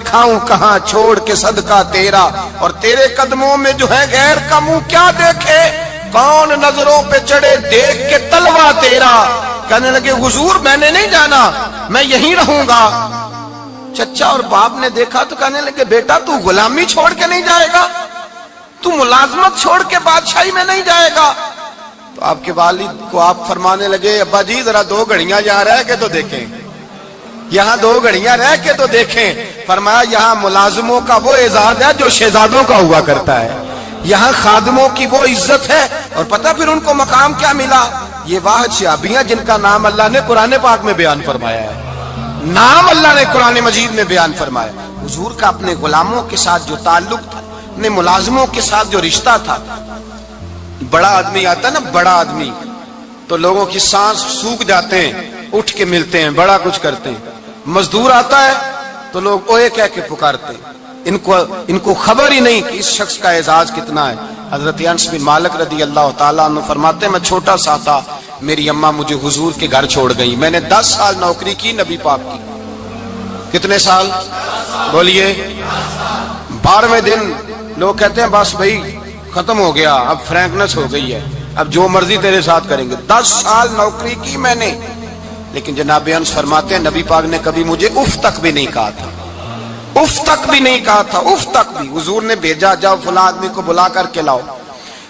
کھاؤں کہاں چھوڑ کے صدقہ تیرا، اور تیرے قدموں میں جو ہے غیر کا منہ کیا دیکھے، کون نظروں پہ چڑھے دیکھ کے تلوا تیرا۔ کہنے لگے حضور میں نے نہیں جانا، میں یہیں رہوں گا۔ چچا اور باپ نے دیکھا تو کہنے لگے بیٹا تو غلامی چھوڑ کے نہیں جائے گا، تو ملازمت چھوڑ کے بادشاہی میں نہیں جائے گا۔ تو آپ کے والد کو آپ فرمانے لگے ابا جی ذرا 2 گھڑیاں یہاں رہ کے تو دیکھیں، یہاں 2 گھڑیاں رہ کے تو دیکھیں۔ فرمایا یہاں ملازموں کا وہ اعزاز ہے جو شہزادوں کا ہوا کرتا ہے، یہاں خادموں کی وہ عزت ہے۔ اور پتہ پھر ان کو مقام کیا ملا، یہ واحد شعبیاں جن کا نام اللہ نے قرآن پاک میں بیان فرمایا ہے، نام اللہ نے قرآن مجید میں بیان فرمایا۔ حضور کا اپنے غلاموں کے ساتھ جو تعلق تھا، اپنے ملازموں کے ساتھ جو رشتہ تھا، بڑا آدمی آتا ہے نا، بڑا آدمی تو لوگوں کی سانس سوکھ جاتے ہیں، اٹھ کے ملتے ہیں، بڑا کچھ کرتے ہیں۔ مزدور آتا ہے تو لوگ اوے کہہ کے پکارتے ہیں، ان کو خبر ہی نہیں کہ اس شخص کا اعزاز کتنا ہے۔ حضرت انس بن مالک رضی اللہ تعالیٰ عنہ فرماتے ہیں میں چھوٹا سا تھا، میری اماں مجھے حضور کے گھر چھوڑ گئی، میں نے 10 سال نوکری کی نبی پاک کی۔ کتنے سال بولیے؟ 12ویں دن لوگ کہتے ہیں بس بھائی ختم ہو گیا، اب فرینکنس ہو گئی ہے، اب جو مرضی تیرے ساتھ کریں گے۔ 10 سال نوکری کی میں نے، لیکن جناب انس فرماتے ہیں نبی پاک نے کبھی مجھے اف تک بھی نہیں کہا تھا، اف تک بھی نہیں کہا تھا، اف تک بھی۔ حضور نے بھیجا جاؤ فلاں آدمی کو بلا کر کے لاؤ۔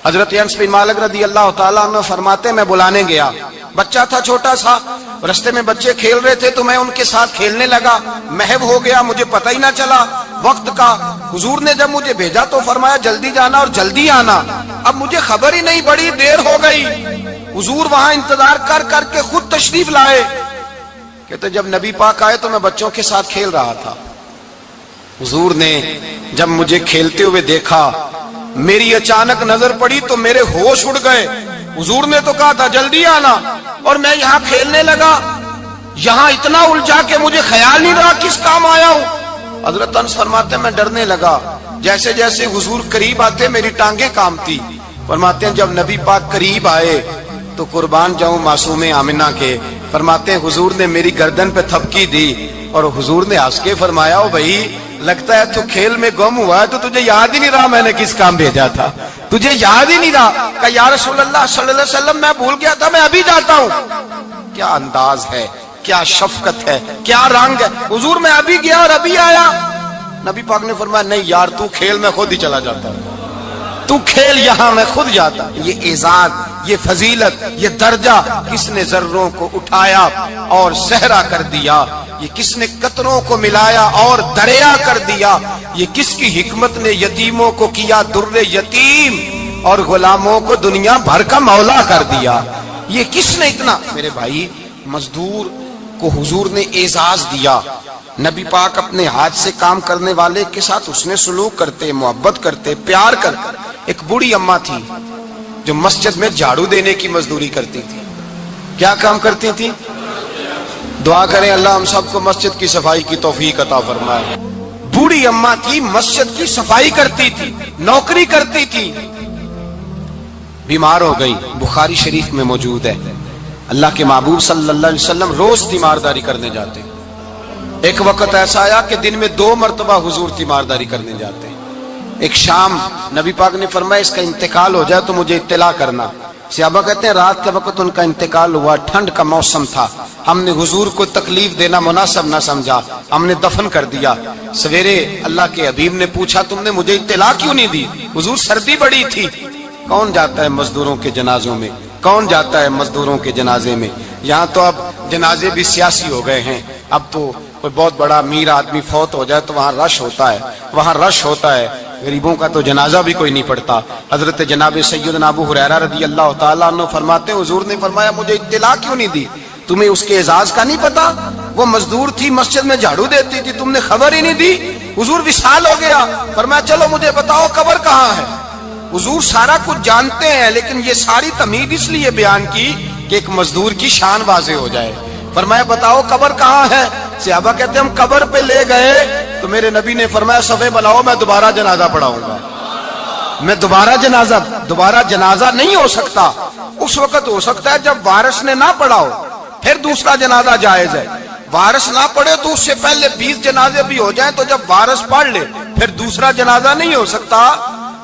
حضرت انس بن مالک رضی اللہ تعالیٰ عنہ فرماتے ہیں میں بلانے گیا، بچہ تھا چھوٹا سا، رستے میں بچے کھیل رہے تھے تو میں ان کے ساتھ کھیلنے لگا، محو ہو گیا، مجھے پتہ ہی نہ چلا وقت کا۔ حضور نے جب مجھے بھیجا تو فرمایا جلدی جانا اور جلدی آنا، اب مجھے خبر ہی نہیں، بڑی دیر ہو گئی۔ حضور وہاں انتظار کر کر کے خود تشریف لائے، کہتے جب نبی پاک آئے تو میں بچوں کے ساتھ کھیل رہا تھا، حضور نے جب مجھے کھیلتے ہوئے دیکھا، میری اچانک نظر پڑی تو میرے ہوش اڑ گئے۔ حضور نے تو کہا تھا جلدی آنا، اور میں یہاں کھیلنے لگا، یہاں اتنا الجھا کہ مجھے خیال نہیں رہا کس کام آیا ہوں۔ حضرت انس فرماتے ہیں میں ڈرنے لگا، جیسے جیسے حضور قریب آتے میری ٹانگیں کانپتی۔ فرماتے ہیں جب نبی پاک قریب آئے تو قربان جاؤں معصوم آمنہ کے، فرماتے ہیں حضور نے میری گردن پہ تھپکی دی اور حضور نے ہنس کے فرمایا او بھائی لگتا ہے تو کھیل میں گم ہوا ہے تو تجھے یاد ہی نہیں رہا میں نے کس کام بھیجا تھا، تجھے یاد ہی نہیں رہا۔ کہ یا رسول اللہ صلی اللہ علیہ وسلم میں بھول گیا تھا، میں ابھی جاتا ہوں۔ کیا انداز ہے، کیا شفقت ہے، کیا رنگ ہے۔ حضور میں ابھی گیا اور ابھی آیا۔ نبی پاک نے فرمایا نہیں یار تو کھیل میں خود ہی چلا جاتا، تو کھیل یہاں میں خود جاتا۔ یہ اعزاز، یہ فضیلت، یہ درجہ کس نے ذروں کو اٹھایا اور صحرا کر دیا، یہ کس نے قطروں کو ملایا اور دریا کر دیا، یہ کس کی حکمت نے یتیموں کو کیا در یتیم اور غلاموں کو دنیا بھر کا مولا کر دیا، یہ کس نے اتنا۔ میرے بھائی مزدور کو حضور نے اعزاز دیا، نبی پاک اپنے ہاتھ سے کام کرنے والے کے ساتھ اس نے سلوک کرتے، محبت کرتے، پیار کرتے۔ ایک بوڑھی اماں تھی جو مسجد میں جھاڑو دینے کی مزدوری کرتی تھی۔ کیا کام کرتی تھی؟ دعا کریں اللہ ہم سب کو مسجد کی صفائی کی توفیق عطا فرمائے۔ بوڑھی اماں تھی، مسجد کی صفائی کرتی تھی، نوکری کرتی تھی، بیمار ہو گئی، بخاری شریف میں موجود ہے۔ اللہ کے محبوب صلی اللہ علیہ وسلم روز تیمارداری کرنے جاتے، ایک وقت ایسا آیا کہ دن میں 2 مرتبہ حضور تیمارداری کرنے جاتے۔ ایک شام نبی پاک نے فرمایا اس کا انتقال ہو جائے تو مجھے اطلاع کرنا۔ صحابہ کہتے ہیں رات کے وقت ان کا انتقال ہوا، ٹھنڈ کا موسم تھا، ہم نے حضور کو تکلیف دینا مناسب نہ سمجھا، ہم نے دفن کر دیا۔ سویرے اللہ کے حبیب نے پوچھا تم نے مجھے اطلاع کیوں نہیں دی؟ حضور سردی بڑی تھی۔ کون جاتا ہے مزدوروں کے جنازوں میں؟ کون جاتا ہے مزدوروں کے جنازے میں؟ یہاں تو اب جنازے بھی سیاسی ہو گئے ہیں، اب تو کوئی بہت بڑا امیر آدمی فوت ہو جائے تو وہاں رش ہوتا ہے، وہاں رش ہوتا ہے، غریبوں کا تو جنازہ بھی کوئی نہیں پڑتا۔ حضرت جناب سیدنا ابو ہریرہ رضی اللہ تعالیٰ عنہ فرماتے ہیں حضور نے فرمایا مجھے اطلاع کیوں نہیں دی؟ تمہیں اس کے اعزاز کا نہیں پتا؟ وہ مزدور تھی مسجد میں جھاڑو دیتی تھی، تم نے خبر ہی نہیں دی؟ حضور وصال ہو گیا، فرمایا چلو مجھے بتاؤ قبر کہاں ہے۔ حضور سارا کچھ جانتے ہیں لیکن یہ ساری تمہید اس لیے بیان کی کہ ایک مزدور کی شان واضح ہو جائے۔ فرمایا بتاؤ قبر کہاں ہے؟ صحابہ کہتے ہیں ہم قبر پہ لے گئے تو میرے نبی نے فرمایا صفے بناؤ میں دوبارہ جنازہ پڑھاؤں گا۔ میں دوبارہ جنازہ نہیں ہو سکتا، اس وقت ہو سکتا ہے جب وارث نے نہ پڑھاؤ، پھر دوسرا جنازہ جائز ہے۔ وارث نہ پڑھے تو اس سے پہلے 20 جنازے بھی ہو جائیں تو جب وارث پڑھ لے پھر دوسرا جنازہ نہیں ہو سکتا.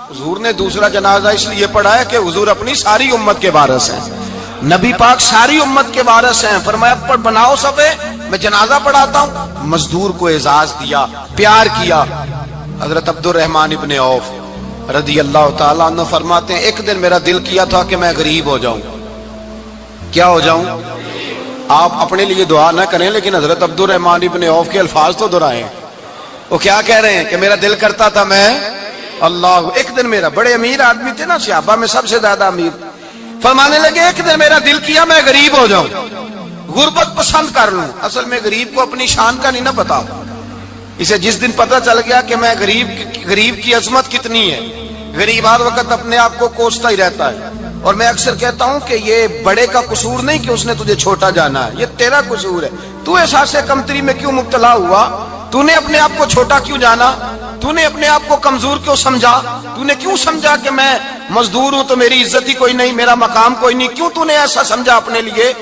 حضور نے دوسرا جنازہ اس لیے پڑھا ہے کہ حضور اپنی ساری امت کے وارث ہیں. نبی پاک ساری امت کے وارث ہیں. فرمایا پر بناؤ صفے، میں جنازہ پڑھاتا ہوں. مزدور کو اعزاز دیا، پیار کیا. حضرت عبد الرحمن ابن عوف رضی اللہ تعالیٰ عنہ فرماتے ہیں ایک دن میرا دل کیا تھا کہ میں غریب ہو جاؤں. کیا ہو جاؤں؟ آپ اپنے لیے دعا نہ کریں لیکن حضرت عبد الرحمن ابن عوف کے الفاظ تو دہرائیں. وہ کیا کہہ رہے ہیں کہ میرا دل کرتا تھا میں اللہ. ایک دن میرا، بڑے امیر آدمی تھے نا صحابہ میں سب سے زیادہ امیر، فرمانے لگے ایک دن میرا دل کیا میں غریب ہو جاؤں، غربت پسند کر لوں. اصل میں غریب کو اپنی شان کا نہیں نہ پتا. اسے جس دن پتہ چل گیا کہ میں غریب کی عظمت کتنی ہے، غریب ہر وقت اپنے آپ کو کوستا ہی رہتا ہے. اور میں اکثر کہتا ہوں کہ یہ بڑے کا قصور نہیں کہ اس نے تجھے چھوٹا جانا ہے، یہ تیرا قصور ہے. تو احساس کمتری میں کیوں مبتلا ہوا؟ تو نے اپنے آپ کو چھوٹا کیوں جانا؟ تو نے اپنے آپ کو کمزور کیوں سمجھا؟ تو نے کیوں سمجھا کہ میں مزدور ہوں تو میری عزت ہی کوئی نہیں، میرا مقام کوئی نہیں؟ کیوں تو نے ایسا سمجھا اپنے لیے؟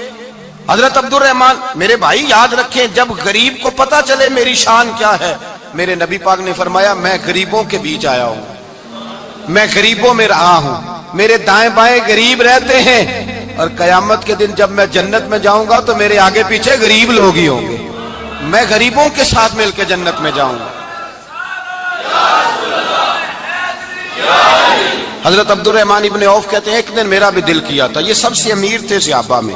حضرت عبد الرحمن میرے بھائی یاد رکھیں، جب غریب کو پتا چلے میری شان کیا ہے، میرے نبی پاک نے فرمایا میں غریبوں کے بیچ آیا ہوں، میں غریبوں میں رہا ہوں، میرے دائیں بائیں غریب رہتے ہیں، اور قیامت کے دن جب میں جنت میں جاؤں گا تو میرے آگے پیچھے غریب لوگ ہی ہوں گے. میں غریبوں کے ساتھ مل کے جنت میں جاؤں گا. حضرت عبد الرحمن ابن عوف کہتے ہیں ایک دن میرا بھی دل کیا تھا. یہ سب سے امیر تھے صحابہ میں،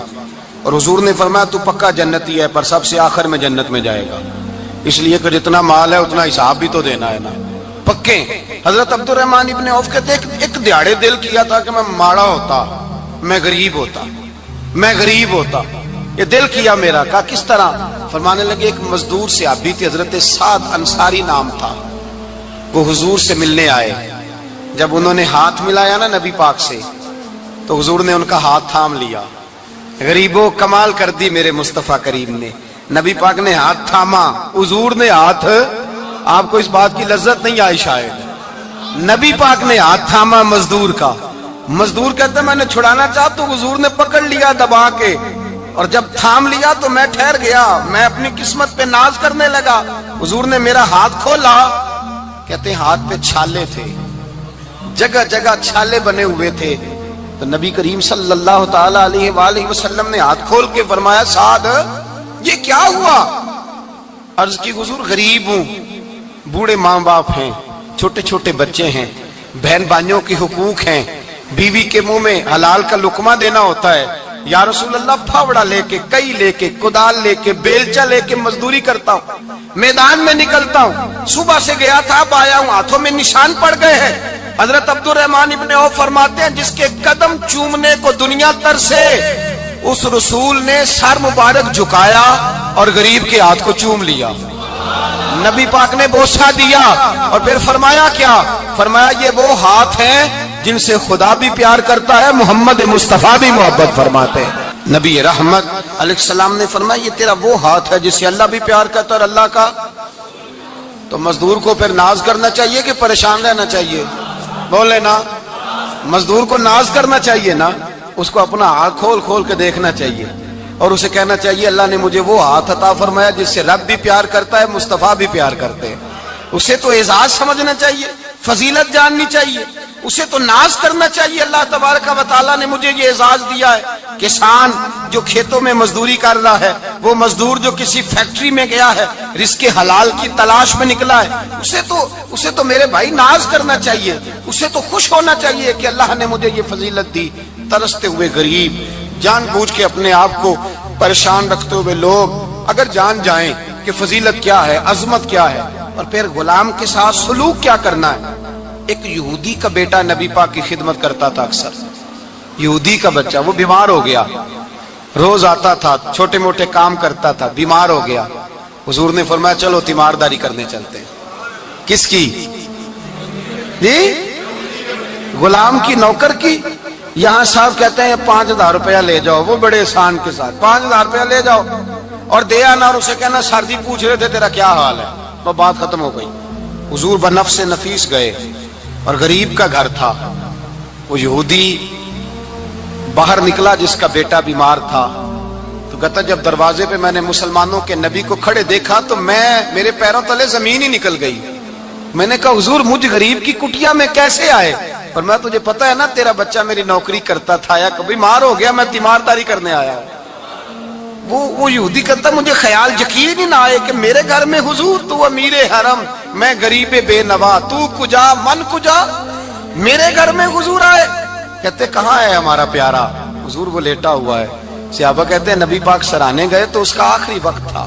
اور حضور نے فرمایا تو پکا جنتی ہے پر سب سے آخر میں جنت میں جائے گا، اس لیے کہ جتنا مال ہے اتنا حساب بھی تو دینا ہے نا، پکے. حضرت عبد الرحمن ابن عوف کہتے ہیں ایک دیہڑے دل کیا تھا کہ میں ماڑا ہوتا، میں غریب ہوتا، میں غریب ہوتا. یہ دل کیا میرا. کہا کس طرح؟ فرمانے لگے ایک مزدور صحابی تھے حضرت سعد انصاری نام تھا، وہ حضور سے ملنے آئے. جب انہوں نے ہاتھ ملایا نا نبی پاک سے تو حضور نے ان کا ہاتھ تھام لیا. غریبوں کمال کر دی میرے مصطفیٰ کریم نے. نبی پاک نے ہاتھ تھاما، حضور نے ہاتھ، آپ کو اس بات کی لذت نہیں آئی شاید، نبی پاک نے ہاتھ تھاما مزدور کا. مزدور کہتا میں نے چھڑانا چاہا تو حضور نے پکڑ لیا دبا کے، اور جب تھام لیا تو میں ٹھہر گیا، میں اپنی قسمت پہ ناز کرنے لگا. حضور نے میرا ہاتھ کھولا. کہتے ہیں ہاتھ پہ چھالے تھے، جگہ جگہ چھالے بنے ہوئے تھے. تو نبی کریم صلی اللہ تعالی علیہ وآلہ وسلم نے ہاتھ کھول کے فرمایا سعد یہ کیا ہوا؟ عرض کی حضور غریب ہوں، بوڑھے ماں باپ ہیں، چھوٹے چھوٹے بچے ہیں، بہن بھائیوں کے حقوق ہیں، بیوی کے منہ میں حلال کا لقمہ دینا ہوتا ہے. یا رسول اللہ پھاوڑا لے کے، کئی لے کے، کدال لے کے، بیلچا لے کے مزدوری کرتا ہوں، میدان میں نکلتا ہوں، صبح سے گیا تھا اب آیا ہوں، ہاتھوں میں نشان پڑ گئے ہیں. حضرت عبد الرحمن ابن عوف فرماتے ہیں جس کے قدم چومنے کو دنیا ترسے، اس رسول نے سر مبارک جھکایا اور غریب کے ہاتھ کو چوم لیا. نبی پاک نے بوسہ دیا اور پھر فرمایا کیا؟ فرمایا یہ وہ ہاتھ ہیں جن سے خدا بھی پیار کرتا ہے، محمد مصطفیٰ بھی محبت فرماتے ہیں. نبی رحمت علیہ السلام نے فرمایا یہ تیرا وہ ہاتھ ہے جس سے اللہ بھی پیار کرتا ہے اور اللہ کا. تو مزدور کو پھر ناز کرنا چاہیے کہ پریشان رہنا چاہیے؟ بولے نا، مزدور کو ناز کرنا چاہیے نا، اس کو اپنا ہاتھ کھول کھول کے دیکھنا چاہیے اور اسے کہنا چاہیے اللہ نے مجھے وہ ہاتھ عطا فرمایا جس سے رب بھی پیار کرتا ہے، مصطفیٰ بھی پیار کرتے ہیں. اسے تو اعزاز سمجھنا چاہیے، فضیلت جاننی چاہیے، اسے تو ناز کرنا چاہیے. اللہ تبارک و تعالیٰ نے مجھے یہ اعزاز دیا ہے. کسان جو کھیتوں میں مزدوری کر رہا ہے، وہ مزدور جو کسی فیکٹری میں گیا ہے، رزق حلال کی تلاش میں نکلا ہے، اسے تو میرے بھائی ناز کرنا چاہیے، اسے تو خوش ہونا چاہیے کہ اللہ نے مجھے یہ فضیلت دی. ترستے ہوئے غریب، جان بوجھ کے اپنے آپ کو پریشان رکھتے ہوئے لوگ اگر جان جائیں کہ فضیلت کیا ہے، عظمت کیا ہے، اور پھر غلام کے ساتھ سلوک کیا کرنا ہے. ایک یہودی کا بیٹا نبی پاک کی خدمت کرتا تھا اکثر. یہودی کا بچہ، وہ بیمار ہو گیا، روز آتا تھا، چھوٹے موٹے کام کرتا تھا، بیمار ہو گیا. حضور نے فرمایا چلو تیمارداری کرنے چلتے ہیں. کس کی؟ جی غلام کی، نوکر کی. یہاں صاحب کہتے ہیں 5000 روپیہ لے جاؤ، وہ بڑے احسان کے ساتھ 5000 روپیہ لے جاؤ اور دے آنا، اور اسے کہنا سردی پوچھ رہے تھے تیرا کیا حال ہے، تو بات ختم ہو گئی. حضور بنفس نفیس گئے اور غریب کا گھر تھا. وہ یہودی باہر نکلا جس کا بیٹا بیمار تھا، تو تو کہتا جب دروازے پہ میں نے مسلمانوں کے نبی کو کھڑے دیکھا تو میرے پیروں تلے زمین ہی نکل گئی. میں نے کہا حضور مجھ غریب کی کٹیا میں کیسے آئے؟ پر میں تجھے پتا ہے نا تیرا بچہ میری نوکری کرتا تھا یا کبھی مار ہو گیا میں تیمارداری کرنے آیا. وہ یہودی کہتا مجھے خیال یقین ہی نہ آئے کہ میرے گھر میں حضور تو امیر حرم میں غریب بے نوا تو کجا من کجا میرے گھر میں حضور آئے. کہتے کہاں ہے ہمارا پیارا؟ حضور وہ لیٹا ہوا ہے. صحابہ کہتے ہیں نبی پاک سرانے گئے تو اس کا آخری وقت تھا,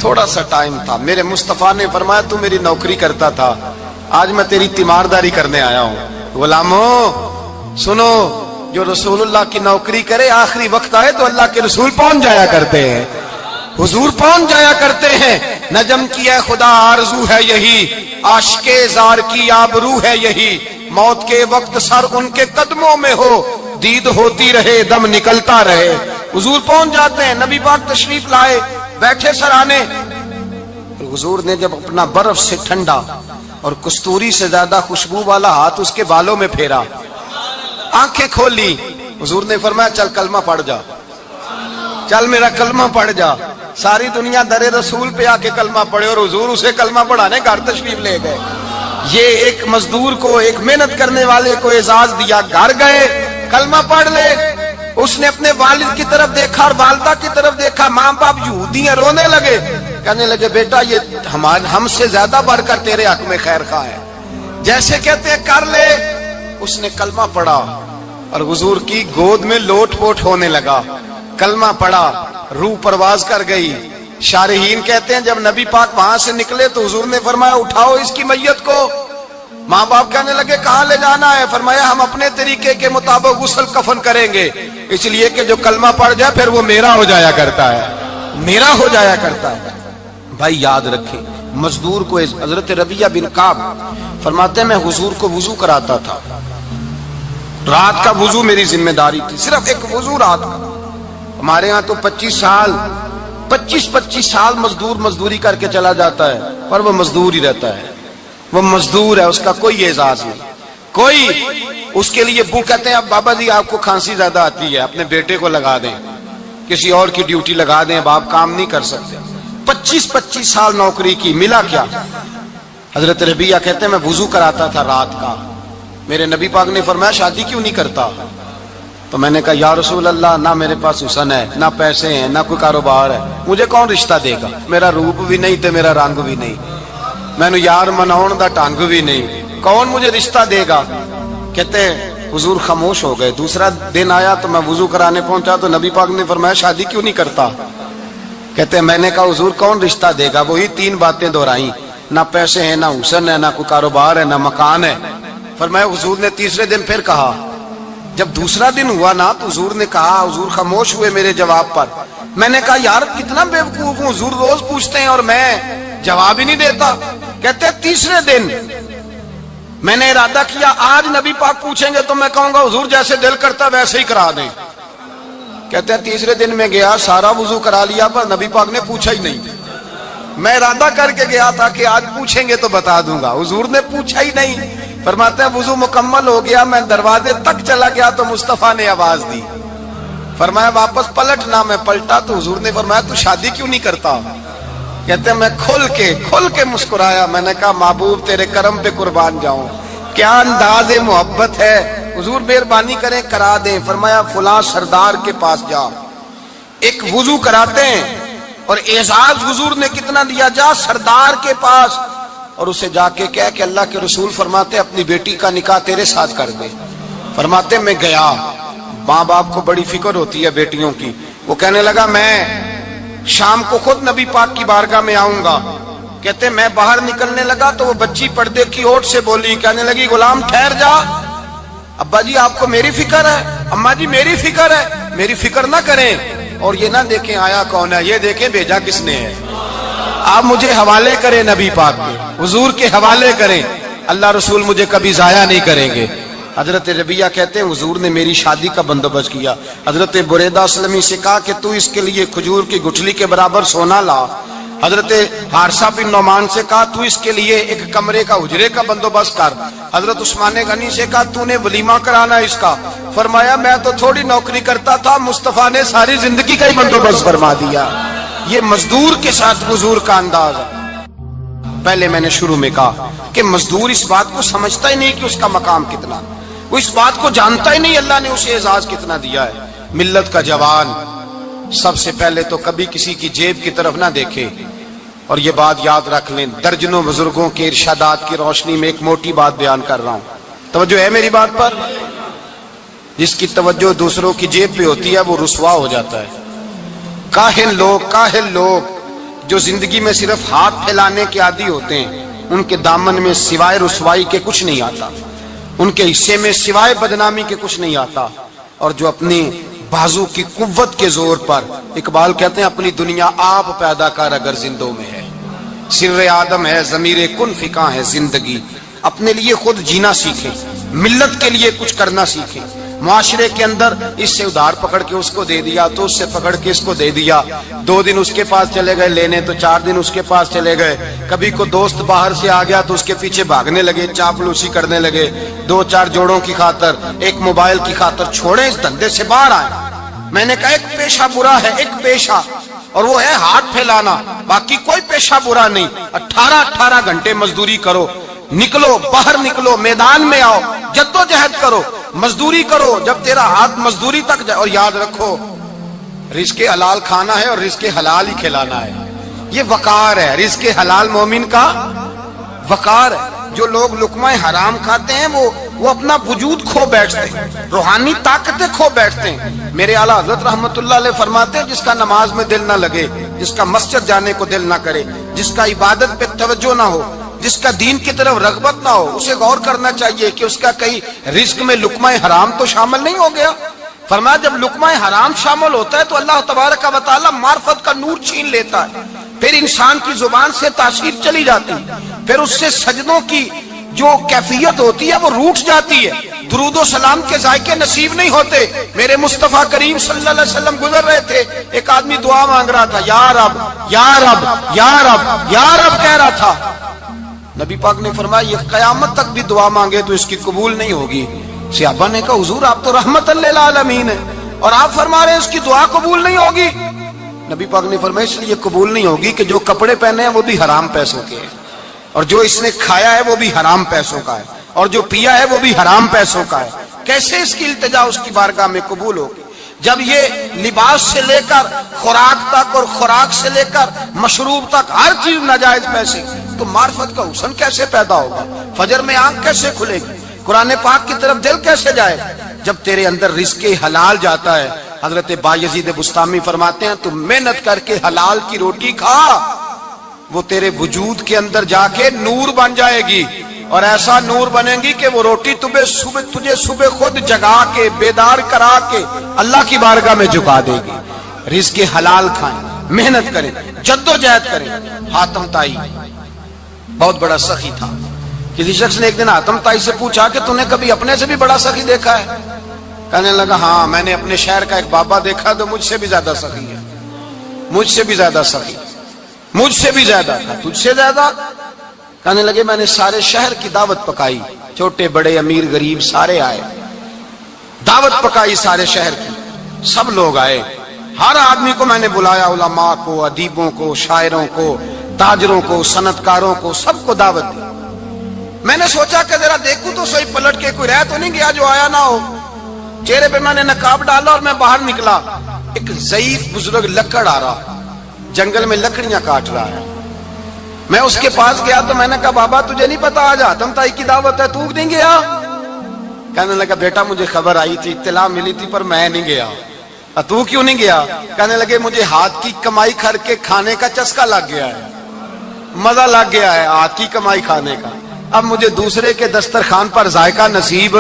تھوڑا سا ٹائم تھا. میرے مصطفیٰ نے فرمایا تو میری نوکری کرتا تھا, آج میں تیری تیمارداری کرنے آیا ہوں. غلاموں سنو, جو رسول اللہ کی نوکری کرے آخری وقت آئے تو اللہ کے رسول پہنچ جایا کرتے ہیں, حضور پہنچ جایا کرتے ہیں. نجم کی ہے خدا آرزو ہے یہی, عاشق زار کی آبرو ہے یہی, موت کے وقت سر ان کے قدموں میں ہو, دید ہوتی رہے دم نکلتا رہے. حضور پہنچ جاتے ہیں. نبی پاک تشریف لائے, بیٹھے سرانے. حضور نے جب اپنا برف سے ٹھنڈا اور کستوری سے زیادہ خوشبو والا ہاتھ اس کے بالوں میں پھیرا, آنکھیں کھولی, حضور نے فرمایا چل کلمہ پڑھ جا, چل میرا کلمہ پڑھ جا. ساری دنیا در رسول پہ آ کے کلمہ پڑھے اور حضور اسے کلمہ پڑھانے گھر تشریف لے گئے. یہ ایک مزدور کو, ایک محنت کرنے والے کو اعزاز دیا. گھر گئے, کلمہ پڑھ لے. اس نے اپنے والد کی طرف دیکھا اور والدہ کی طرف دیکھا, ماں باپ یہودی ہیں, رونے لگے. کہنے لگے بیٹا یہ ہم سے زیادہ بڑھ کر تیرے حق میں خیر خواہ ہے, جیسے کہتے ہیں کر لے. اس نے کلمہ پڑھا اور حضور کی گود میں لوٹ پوٹ ہونے لگا. کلمہ پڑھا, روح پرواز کر گئی. شارحین کہتے ہیں جب نبی پاک وہاں سے نکلے تو حضور نے فرمایا اٹھاؤ اس کی میت کو. ماں باپ کہنے لگے کہاں لے جانا ہے؟ فرمایا ہم اپنے طریقے کے مطابق غسل کفن کریں گے, اس لیے کہ جو کلمہ پڑھ جائے پھر وہ میرا ہو جایا کرتا ہے, میرا ہو جایا کرتا ہے. بھائی یاد رکھیں, مزدور کو حضرت ربیعہ بن کعب فرماتے ہیں میں حضور کو وضو کراتا تھا, رات کا وضو میری ذمہ داری تھی, صرف ایک وضو رات کا. ہمارے ہاں تو 25 سال مزدور مزدوری کر کے چلا جاتا ہے, پر وہ مزدور ہی رہتا ہے, وہ مزدور ہے, اس کا کوئی اعزاز نہیں, کوئی اس کے لیے وہ کہتے ہیں اب بابا جی آپ کو کھانسی زیادہ آتی ہے, اپنے بیٹے کو لگا دیں, کسی اور کی ڈیوٹی لگا دیں, اب آپ کام نہیں کر سکتے. 25 سال نوکری کی, ملا کیا؟ حضرت ربیعہ کہتے ہیں میں وضو کراتا تھا رات کا. میرے نبی پاک نے فرمایا شادی کیوں نہیں کرتا؟ تو میں نے کہا یا رسول اللہ نہ میرے پاس حسن ہے, نہ پیسے ہیں, نہ کوئی کاروبار ہے, مجھے کون رشتہ دے گا؟ میرا روپ بھی نہیں تے میرا رنگ بھی نہیں, میں نے یار مناؤن دا ٹانگ بھی نہیں, کون مجھے رشتہ دے گا؟ کہتے ہیں حضور خاموش ہو گئے. دوسرا دن آیا تو میں وضو کرانے پہنچا تو نبی پاک نے فرمایا شادی کیوں نہیں کرتا؟ کہتے ہیں میں نے کہا حضور کون رشتہ دے گا؟ وہی 3 باتیں دہرائیں, نہ پیسے ہیں, نہ حسن ہے, نہ کوئی کاروبار ہے, نہ مکان ہے. فرمایا حضور نے تیسرے دن پھر کہا. جب دوسرا دن ہوا نا تو حضور نے کہا, حضور خاموش ہوئے میرے جواب پر. میں نے کہا یار کتنا بیوقوف ہوں, حضور روز پوچھتے ہیں اور میں جواب ہی نہیں دیتا. کہتے ہیں تیسرے دن میں نے ارادہ کیا آج نبی پاک پوچھیں گے تو میں کہوں گا حضور جیسے دل کرتا ویسے ہی کرا دیں. کہتے ہیں تیسرے دن میں گیا, سارا وضو کرا لیا, پر نبی پاک نے پوچھا ہی نہیں. میں ارادہ کر کے گیا تھا کہ آج پوچھیں گے تو بتا دوں گا, حضور نے پوچھا ہی نہیں. فرماتے ہیں وضو مکمل ہو گیا, میں دروازے تک چلا گیا تو مصطفیٰ نے آواز دی. فرمایا واپس پلٹنا, میں پلٹا تو حضور نے فرمایا تو شادی کیوں نہیں کرتا؟ کہتے ہیں میں کھل کے مسکرایا. میں نے کہا محبوب تیرے کرم پہ قربان جاؤں, کیا انداز محبت ہے, حضور مہربانی کریں کرا دیں. فرمایا فلاں سردار کے پاس جا, ایک وضو کراتے ہیں, اور اعزاز حضور نے کتنا دیا, جا سردار کے پاس اور اسے جا کے کہہ کہ اللہ کے رسول فرماتے اپنی بیٹی کا نکاح تیرے ساتھ کر دے. فرماتے میں گیا, ماں باپ کو بڑی فکر ہوتی ہے بیٹیوں کی. وہ کہنے لگا میں شام کو خود نبی پاک کی بارگاہ میں آؤں گا. کہتے میں باہر نکلنے لگا تو وہ بچی پردے کی اوٹ سے بولی, کہنے لگی غلام ٹھہر جا, ابا جی آپ کو میری فکر ہے, اماں جی میری فکر ہے, میری فکر نہ کریں اور یہ نہ دیکھیں آیا کون ہے, یہ دیکھیں بھیجا کس نے ہے. آپ مجھے حوالے کریں نبی پاک کے, حضور کے حوالے کریں, اللہ رسول مجھے کبھی ضائع نہیں کریں گے. حضرت ربیعہ کہتے ہیں حضور نے میری شادی کا بندوبست کیا. حضرت بریدہ اسلمی سے کہا کہ تو اس کے لیے کھجور کی گٹھلی کے برابر سونا لا. حضرت حارثہ بن نعمان سے کہا تو اس کے لیے ایک کمرے کا حجرے کا بندوبست کر. حضرت عثمان غنی سے کہا تو نے ولیمہ کرانا اس کا؟ فرمایا میں تو تھوڑی نوکری کرتا تھا، مصطفیٰ نے ساری زندگی کا ہی بندوبست فرما دیا۔ یہ مزدور کے ساتھ حضور کا انداز ہے۔ پہلے میں نے شروع میں کہا کہ مزدور اس بات کو سمجھتا ہی نہیں کہ اس کا مقام کتنا، وہ اس بات کو جانتا ہی نہیں اللہ نے اسے اعزاز کتنا دیا ہے۔ ملت کا جوان سب سے پہلے تو کبھی کسی کی جیب کی طرف نہ دیکھے، اور یہ بات یاد رکھ لیں، درجنوں بزرگوں کے ارشادات کی روشنی میں ایک موٹی بات بیان کر رہا ہوں، توجہ ہے میری بات پر؟ جس کی توجہ دوسروں کی جیب پہ ہوتی ہے وہ رسوا ہو جاتا ہے۔ کاہل لوگ جو زندگی میں صرف ہاتھ پھیلانے کے عادی ہوتے ہیں، ان کے دامن میں سوائے رسوائی کے کچھ نہیں آتا، ان کے حصے میں سوائے بدنامی کے کچھ نہیں آتا، اور جو اپنی بازو کی قوت کے زور پر، اقبال کہتے ہیں اپنی دنیا آپ پیدا کر اگر زندوں میں ہے، سر آدم ہے ضمیر کن فکاں ہے زندگی، اپنے لیے خود جینا سیکھیں، ملت کے لیے کچھ کرنا سیکھیں۔ معاشرے کے اندر اس سے ادھار پکڑ کے اس کو دے دیا تو اس سے پکڑ کے اس کو دے دیا، 2 دن اس کے پاس چلے گئے لینے تو 4 دن اس کے پاس چلے گئے، کبھی کو دوست باہر سے آ گیا تو اس کے پیچھے بھاگنے لگے، چاپلوسی کرنے لگے، 2-4 جوڑوں کی خاطر، ایک موبائل کی خاطر، چھوڑیں اس دھندے سے باہر آئیں۔ میں نے کہا ایک پیشہ برا ہے، ایک پیشہ، اور وہ ہے ہاتھ پھیلانا، باقی کوئی پیشہ برا نہیں۔ 18 گھنٹے مزدوری کرو، نکلو باہر، نکلو میدان میں آؤ، جدوجہد کرو، مزدوری کرو جب تیرا ہاتھ مزدوری تک جائے، اور یاد رکھو رزق حلال کھانا ہے اور رزق حلال ہی کھلانا ہے، یہ وقار ہے، رزق حلال مومن کا وقار ہے۔ جو لوگ لقمہ حرام کھاتے ہیں وہ اپنا وجود کھو بیٹھتے ہیں، روحانی طاقتیں کھو بیٹھتے ہیں۔ میرے اعلیٰ حضرت رحمت اللہ علیہ فرماتے ہیں جس کا نماز میں دل نہ لگے، جس کا مسجد جانے کو دل نہ کرے، جس کا عبادت پہ توجہ نہ ہو، جس کا دین کی طرف رغبت نہ ہو، اسے غور کرنا چاہیے کہ اس کا کہیں رزق میں لقمہ حرام تو شامل نہیں ہو گیا۔ فرمایا جب لقمہ حرام شامل ہوتا ہے تو اللہ تبارک و تعالی معرفت کا نور چھین لیتا ہے، پھر انسان کی زبان سے تاثیر چلی جاتی ہے، پھر اس سے سجدوں کی جو کیفیت ہوتی ہے وہ روٹ جاتی ہے، درود و سلام کے ذائقے نصیب نہیں ہوتے۔ میرے مصطفیٰ کریم صلی اللہ علیہ وسلم گزر رہے تھے، ایک آدمی دعا مانگ رہا تھا، یا رب یا رب یا رب یا رب کہہ رہا تھا، نبی پاک نے فرمایا یہ قیامت تک بھی دعا مانگے تو اس کی قبول نہیں ہوگی۔ صحابہ نے کہا حضور آپ تو رحمت للعالمین ہیں اور آپ فرما رہے ہیں اس کی دعا قبول نہیں ہوگی۔ نبی پاک نے فرمایا اس لیے قبول نہیں ہوگی کہ جو کپڑے پہنے ہیں وہ بھی حرام پیسوں کے ہیں، اور جو اس نے کھایا ہے وہ بھی حرام پیسوں کا ہے، اور جو پیا ہے وہ بھی حرام پیسوں کا ہے۔ کیسے اس کی التجا اس کی بارگاہ میں قبول ہوگی جب یہ لباس سے لے کر خوراک تک اور خوراک سے لے کر مشروب تک ہر چیز ناجائز پیسے، تو معرفت کا حسن کیسے پیدا ہوگا؟ فجر میں آنکھ کیسے کھلے گی؟ قرآن پاک کی طرف دل کیسے جائے جب تیرے اندر رزق حلال جاتا ہے؟ حضرت بایزید بستامی فرماتے ہیں تو محنت کر کے حلال کی روٹی کھا، وہ تیرے وجود کے اندر جا کے نور بن جائے گی، اور ایسا نور بنے گی کہ وہ روٹی تجھے صبح خود جگا کے بیدار کرا کے اللہ کی بارگاہ میں جھکا دے گی۔ رزق حلال کھائیں، محنت کریں، جدوجہد کریں۔ حاتم طائی بہت بڑا سخی تھا، کسی شخص نے ایک دن حاتم طائی سے پوچھا کہ تو نے کبھی اپنے سے بھی بڑا سخی دیکھا ہے؟ کہنے لگا ہاں میں نے اپنے شہر کا ایک بابا دیکھا تو مجھ سے بھی زیادہ سخی ہے، مجھ سے بھی زیادہ سخی، مجھ سے بھی زیادہ تھا، تجھ سے زیادہ؟ کہنے لگے میں نے سارے شہر کی دعوت پکائی، چھوٹے بڑے امیر غریب سارے آئے، دعوت پکائی سارے شہر کی، سب لوگ آئے، ہر آدمی کو میں نے بلایا، علماء کو، ادیبوں کو، شاعروں کو، تاجروں کو، صنعت کاروں کو، سب کو دعوت دی۔ میں نے سوچا کہ ذرا دیکھوں تو صحیح پلٹ کے کوئی رہ تو نہیں گیا جو آیا نہ ہو۔ چہرے پہ میں نے نقاب ڈالا اور میں باہر نکلا، ایک ضعیف بزرگ لکڑ آ رہا، جنگل میں لکڑیاں کاٹ رہا ہے۔ میں اس کے پاس گیا تو میں نے کہا بابا تجھے نہیں پتا آج حاتم طائی کی دعوت ہے، تو نہیں گیا؟ کہنے لگا بیٹا مجھے خبر آئی تھی، اطلاع ملی تھی پر میں نہیں گیا۔ تو کیوں نہیں گیا؟ کہنے لگے مجھے ہاتھ کی کمائی کر کے کھانے کا چسکا لگ گیا ہے، مزہ لگ گیا ہے ہاتھ کی کمائی کھانے کا، اب مجھے دوسرے کے دسترخوان پر ذائقہ نصیب۔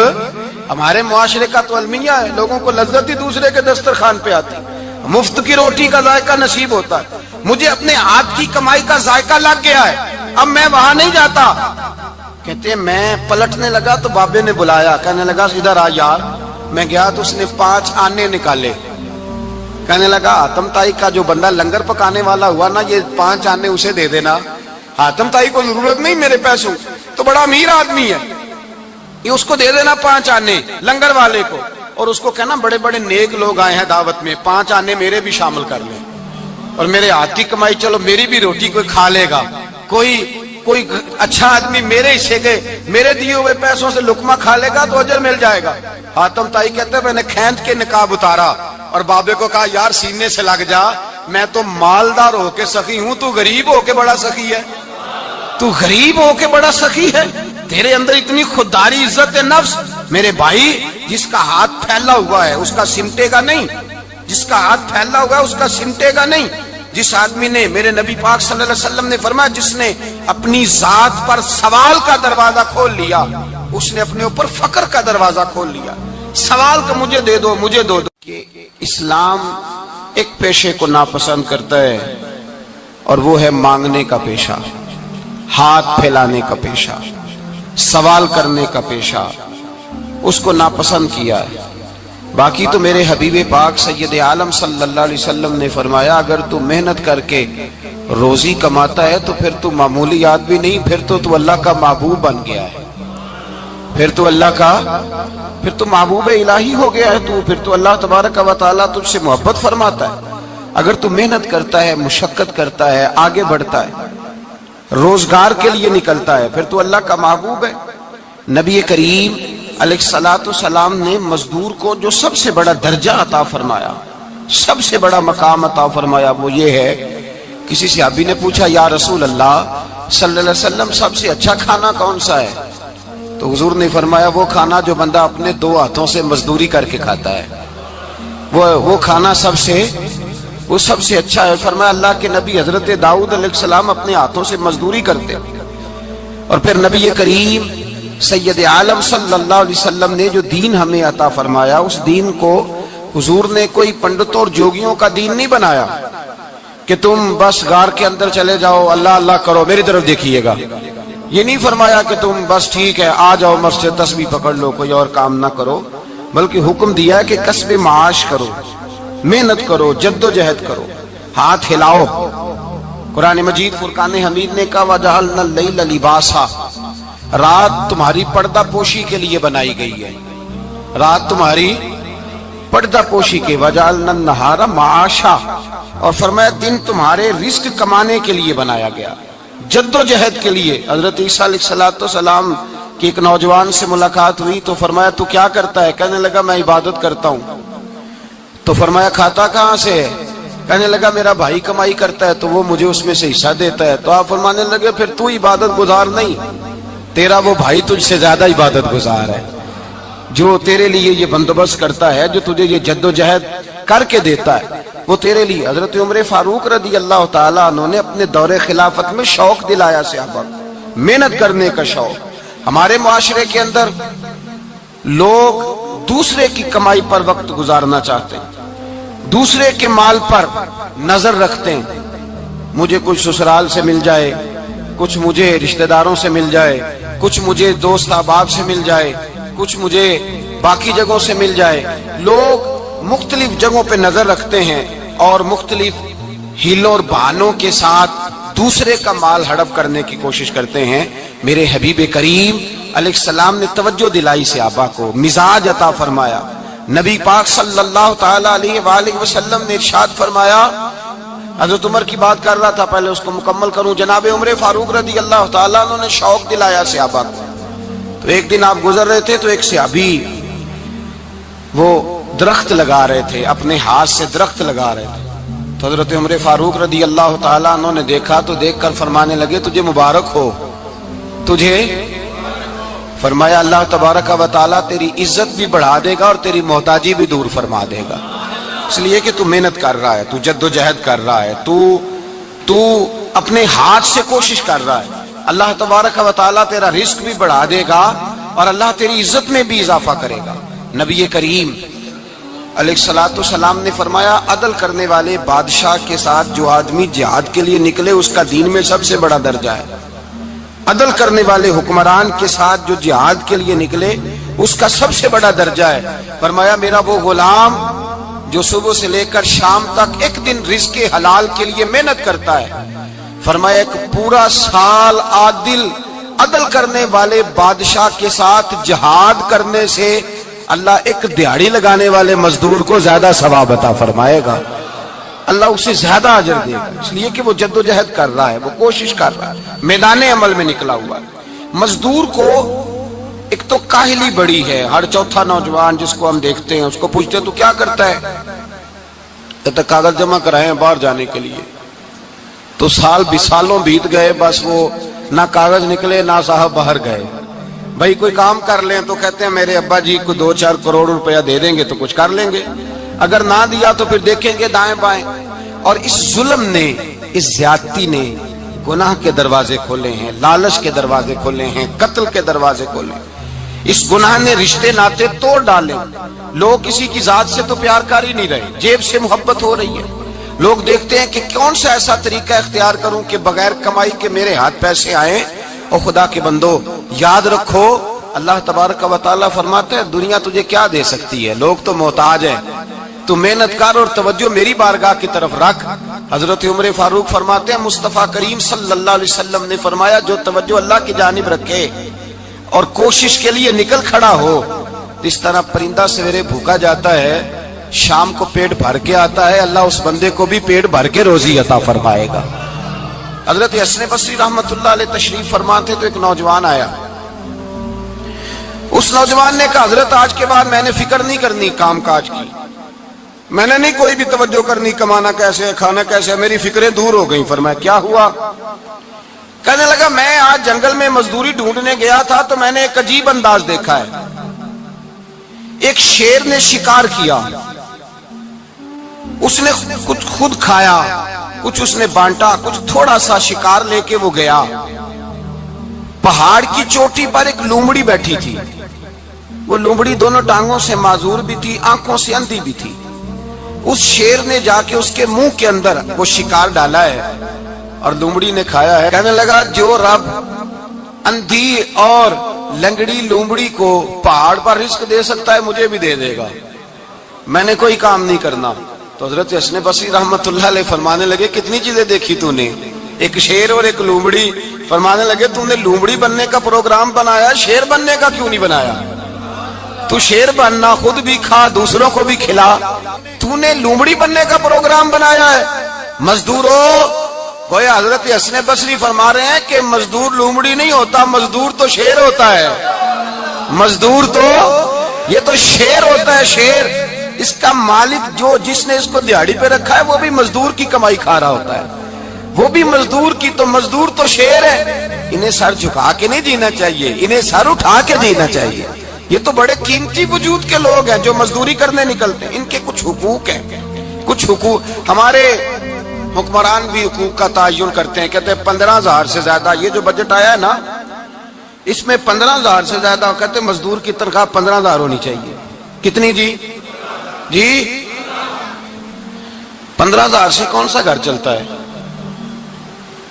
ہمارے معاشرے کا تو المیہ ہے، لوگوں کو لذت ہی دوسرے کے دسترخوان پہ آتی، مفت کی روٹی کا ذائقہ نصیب ہوتا ہے، مجھے اپنے ہاتھ کی کمائی کا ذائقہ لگ گیا ہے، اب میں وہاں نہیں جاتا۔ کہتے ہیں میں پلٹنے لگا تو بابے نے بلایا، کہنے لگا ادھر آ یار۔ میں گیا تو اس نے 5 آنے نکالے، کہنے لگا حاتم طائی کا جو بندہ لنگر پکانے والا ہوا نا، یہ 5 آنے اسے دے دینا، حاتم طائی کو ضرورت نہیں میرے پیسوں، تو بڑا امیر آدمی ہے۔ یہ اس کو دے دینا 5 آنے لنگر والے کو، اور اس کو کہنا بڑے بڑے نیک لوگ آئے ہیں دعوت میں، 5 آنے میرے بھی شامل کر لیں، اور میرے ہاتھ کی کمائی چلو میری بھی روٹی کوئی کھا لے گا، کوئی اچھا آدمی میرے حصے کے میرے دیے ہوئے پیسوں سے لقمہ کھا لے گا تو اجر مل جائے گا۔ حاتم طائی کہتے ہیں میں نے کھینچ کے نقاب اتارا اور بابے کو کہا یار سینے سے لگ جا، میں تو مالدار ہو کے سخی ہوں، تو غریب ہو کے بڑا سخی ہے، تو غریب ہو کے بڑا سخی ہے، تیرے اندر اتنی خودداری عزت نفس۔ میرے بھائی جس کا ہاتھ پھیلا ہوا ہے اس کا سمٹے گا نہیں، جس کا ہاتھ پھیلا ہوا ہے اس کا سمٹے گا نہیں۔ جس آدمی نے، میرے نبی پاک صلی اللہ علیہ وسلم نے فرمایا جس نے اپنی ذات پر سوال کا دروازہ کھول لیا اس نے اپنے اوپر فقر کا دروازہ کھول لیا۔ سوال کا مجھے دے دو مجھے دو کہ اسلام ایک پیشے کو ناپسند کرتا ہے اور وہ ہے مانگنے کا پیشہ، ہاتھ پھیلانے کا پیشہ، سوال کرنے کا پیشہ، اس کو ناپسند کیا ہے۔ باقی تو میرے حبیب پاک سید عالم صلی اللہ علیہ وسلم نے فرمایا اگر تو محنت کر کے روزی کماتا ہے تو پھر تو معمولی آدمی نہیں، پھر تو اللہ کا محبوب بن گیا ہے، پھر تو محبوب الہی ہو گیا ہے، پھر تو اللہ تبارک و تعالیٰ تجھ سے محبت فرماتا ہے۔ اگر تو محنت کرتا ہے، مشقت کرتا ہے، آگے بڑھتا ہے، روزگار کے لیے نکلتا ہے، پھر تو اللہ کا محبوب ہے۔ نبی کریم علیہ السلام نے مزدور کو جو سب سے بڑا درجہ عطا فرمایا، سب سے بڑا مقام عطا فرمایا وہ یہ ہے، کسی صحابی نے پوچھا یا رسول اللہ صلی اللہ علیہ وسلم سب سے اچھا کھانا کون سا ہے؟ تو حضور نے فرمایا وہ کھانا جو بندہ اپنے 2 ہاتھوں سے مزدوری کر کے کھاتا ہے، وہ کھانا سب سے اچھا ہے۔ فرمایا اللہ کے نبی حضرت داؤد علیہ السلام اپنے ہاتھوں سے مزدوری کرتے، اور پھر نبی کریم سید عالم صلی اللہ علیہ وسلم نے جو دین ہمیں عطا فرمایا اس دین کو حضور نے کوئی پنڈتوں اور جوگیوں کا دین نہیں بنایا کہ تم بس غار کے اندر چلے جاؤ اللہ اللہ کرو میری طرف دیکھیے گا، یہ نہیں فرمایا کہ تم بس ٹھیک ہے آ جاؤ مسجد تسبیح پکڑ لو کوئی اور کام نہ کرو، بلکہ حکم دیا ہے کہ کسب معاش کرو، محنت کرو، جد و جہد کرو، ہاتھ ہلاؤ۔ قرآن مجید فرقان حمید نے کہا وَجَعَلْنَا اللَّيْلَ لِبَاسًا، رات تمہاری پردہ پوشی کے لیے بنائی گئی ہے، رات تمہاری پردہ پوشی کے، وَجَعَلْنَا النَّهَارَ مَعَاشًا، اور فرمایا دن تمہارے رزق کمانے کے لیے بنایا گیا، جد و جہد کے لیے۔ حضرت عیسیٰ علیہ السلام کی ایک نوجوان سے ملاقات ہوئی تو فرمایا تو کیا کرتا ہے؟ کہنے لگا میں عبادت کرتا ہوں۔ تو فرمایا کھاتا کہاں سے ہے؟ کہنے لگا میرا بھائی کمائی کرتا ہے تو وہ مجھے اس میں سے حصہ دیتا ہے۔ تو آپ فرمانے لگے پھر تو عبادت گزار نہیں، تیرا وہ بھائی تجھ سے زیادہ عبادت گزار ہے، جو تیرے لیے یہ بندوبست کرتا ہے، جو تجھے یہ جد و جہد کر کے دیتا ہے وہ تیرے لیے۔ حضرت عمر فاروق رضی اللہ تعالیٰ عنہ نے اپنے دور خلافت میں شوق دلایا صحابہ، محنت کرنے کا شوق۔ ہمارے معاشرے کے اندر لوگ دوسرے کی کمائی پر وقت گزارنا چاہتے ہیں، دوسرے کے مال پر نظر رکھتے ہیں، مجھے کچھ سسرال سے مل جائے، کچھ مجھے رشتہ داروں سے مل جائے، کچھ مجھے دوست احباب سے مل جائے، کچھ مجھے باقی جگہوں سے مل جائے۔ لوگ مختلف جگہوں پہ نظر رکھتے ہیں اور مختلف ہیلوں اور بہانوں کے ساتھ دوسرے کا مال ہڑپ کرنے کی کوشش کرتے ہیں۔ میرے حبیب کریم علیہ السلام نے توجہ دلائی صحابہ کو، مزاج عطا فرمایا۔ نبی پاک صلی اللہ تعالی علیہ وآلہ وسلم نے ارشاد فرمایا، حضرت عمر کی بات کر رہا تھا پہلے اس کو مکمل کروں، جناب عمر فاروق رضی اللہ تعالیٰ عنہ نے شوق دلایا صحابہ کو۔ تو ایک دن آپ گزر رہے تھے تو ایک صحابی وہ درخت لگا رہے تھے، اپنے ہاتھ سے درخت لگا رہے تھے۔ تو حضرت عمر فاروق رضی اللہ تعالیٰ عنہ نے دیکھا تو دیکھ کر فرمانے لگے تجھے مبارک ہو، تجھے فرمایا اللہ تبارک و تعالیٰ تیری عزت بھی بڑھا دے گا اور تیری محتاجی بھی دور فرما دے گا، اس لیے کہ تو محنت کر رہا ہے، تو جد و جہد کر رہا ہے، تو اپنے ہاتھ سے کوشش کر رہا ہے، اللہ تبارک و تعالیٰ تیرا رزق بھی بڑھا دے گا اور اللہ تیری عزت میں بھی اضافہ کرے گا۔ نبی کریم علیہ السلام نے فرمایا عدل کرنے والے بادشاہ کے ساتھ جو آدمی جہاد کے لیے نکلے اس کا دین میں سب سے بڑا درجہ ہے، عدل کرنے والے حکمران کے ساتھ جو جہاد کے لیے نکلے اس کا سب سے بڑا درجہ ہے۔ فرمایا میرا وہ غلام جو صبح سے لے کر شام تک ایک دن رزق حلال کے لیے محنت کرتا ہے، فرمایا ایک پورا سال عادل عدل کرنے والے بادشاہ کے ساتھ جہاد کرنے سے اللہ ایک دیہڑی لگانے والے مزدور کو زیادہ ثواب عطا فرمائے گا، اللہ اسے زیادہ اجر دے گا، اس لیے کہ وہ جد و جہد کر رہا ہے، وہ کوشش کر رہا ہے، میدان عمل میں نکلا ہوا ہے۔ مزدور کو ایک تو کاہلی بڑی ہے، ہر چوتھا نوجوان جس کو ہم دیکھتے ہیں اس کو پوچھتے ہیں تو کیا کرتا ہے، تو کاغذ جمع کرائے ہیں باہر جانے کے لیے، تو سالوں بیت گئے، بس وہ نہ کاغذ نکلے نہ صاحب باہر گئے۔ بھائی کوئی کام کر لیں تو کہتے ہیں میرے ابا جی کو 2-4 کروڑ روپیہ دے دیں گے تو کچھ کر لیں گے، اگر نہ دیا تو پھر دیکھیں گے دائیں بائیں۔ اور اس ظلم نے، اس زیادتی نے گناہ کے دروازے کھولے ہیں، لالچ کے دروازے کھولے ہیں، قتل کے دروازے کھولے ہیں۔ اس گناہ نے رشتے ناتے توڑ ڈالے، لوگ کسی کی ذات سے تو پیار کر ہی نہیں رہے، جیب سے محبت ہو رہی ہے۔ لوگ دیکھتے ہیں کہ کون سا ایسا طریقہ اختیار کروں کہ بغیر کمائی کے میرے ہاتھ پیسے آئیں۔ اور خدا کے بندو یاد رکھو، اللہ تبارک و تعالیٰ فرماتا ہے دنیا تجھے کیا دے سکتی ہے، لوگ تو محتاج ہیں، تو محنت کر اور توجہ میری بارگاہ کی طرف رکھ۔ حضرت عمر فاروق فرماتے ہیں مصطفیٰ کریم صلی اللہ علیہ وسلم نے فرمایا جو توجہ اللہ کی جانب رکھے اور کوشش کے لیے نکل کھڑا ہو، اس طرح پرندہ سویرے بھوکا جاتا ہے شام کو پیٹ بھر کے آتا ہے، اللہ اس بندے کو بھی پیٹ بھر کے روزی عطا فرمائے گا۔ حضرت حسن بصری رحمت اللہ علیہ تشریف فرما تھے تو ایک نوجوان آیا، اس نوجوان نے کہا حضرت آج کے بعد میں نے فکر نہیں کرنی کام کاج کی، میں نے نہیں کوئی بھی توجہ کرنی کمانا کیسے ہے کھانا کیسے ہے، میری فکریں دور ہو گئیں۔ فرمایا کیا ہوا؟ کہنے لگا میں آج جنگل میں مزدوری ڈھونڈنے گیا تھا تو میں نے ایک عجیب انداز دیکھا ہے، ایک شیر نے شکار کیا، اس نے کچھ خود کھایا، کچھ اس نے بانٹا، کچھ تھوڑا سا شکار لے کے وہ گیا۔ پہاڑ کی چوٹی پر ایک لومڑی بیٹھی تھی، وہ لومڑی دونوں ٹانگوں سے معذور بھی تھی، آنکھوں سے اندھی بھی تھی۔ اس شیر نے جا کے اس کے منہ کے اندر وہ شکار ڈالا ہے اور لومڑی نے کھایا ہے۔ کہنے لگا جو رب اندھی اور لنگڑی لومڑی کو پہاڑ پر رزق دے سکتا ہے مجھے بھی دے دے گا، میں نے کوئی کام نہیں کرنا۔ تو حضرت حسن بصری رحمت اللہ علیہ فرمانے لگے کتنی چیزیں دیکھی تو نے، ایک شیر اور ایک لومڑی۔ فرمانے لگے تو نے لومڑی بننے کا پروگرام بنایا، شیر بننے کا کیوں نہیں بنایا؟ تو شیر بننا، خود بھی کھا دوسروں کو بھی کھلا، تو نے لومڑی بننے کا پروگرام بنایا ہے۔ مزدوروں کوئی حضرت حسن بصری فرما رہے ہیں کہ مزدور لومڑی نہیں ہوتا، مزدور تو شیر ہوتا ہے، مزدور تو یہ تو شیر ہوتا ہے، شیر۔ اس کا مالک جو جس نے اس کو دیہڑی پہ رکھا ہے وہ بھی مزدور کی کمائی کھا رہا ہوتا ہے، وہ بھی مزدور کی، تو مزدور تو شیر ہے۔ انہیں سر جھکا کے نہیں جینا چاہیے، انہیں سر اٹھا کے جینا چاہیے۔ یہ تو بڑے قیمتی وجود کے لوگ ہیں جو مزدوری کرنے نکلتے ہیں، ان کے کچھ حقوق ہیں، کچھ حقوق۔ ہمارے حکمران بھی حقوق کا تعین کرتے ہیں، کہتے ہیں 15,000 سے زیادہ، یہ جو بجٹ آیا ہے نا اس میں 15,000 سے زیادہ، کہتے ہیں مزدور کی تنخواہ 15,000 ہونی چاہیے۔ کتنی جی 15,000 سے کون سا گھر چلتا ہے؟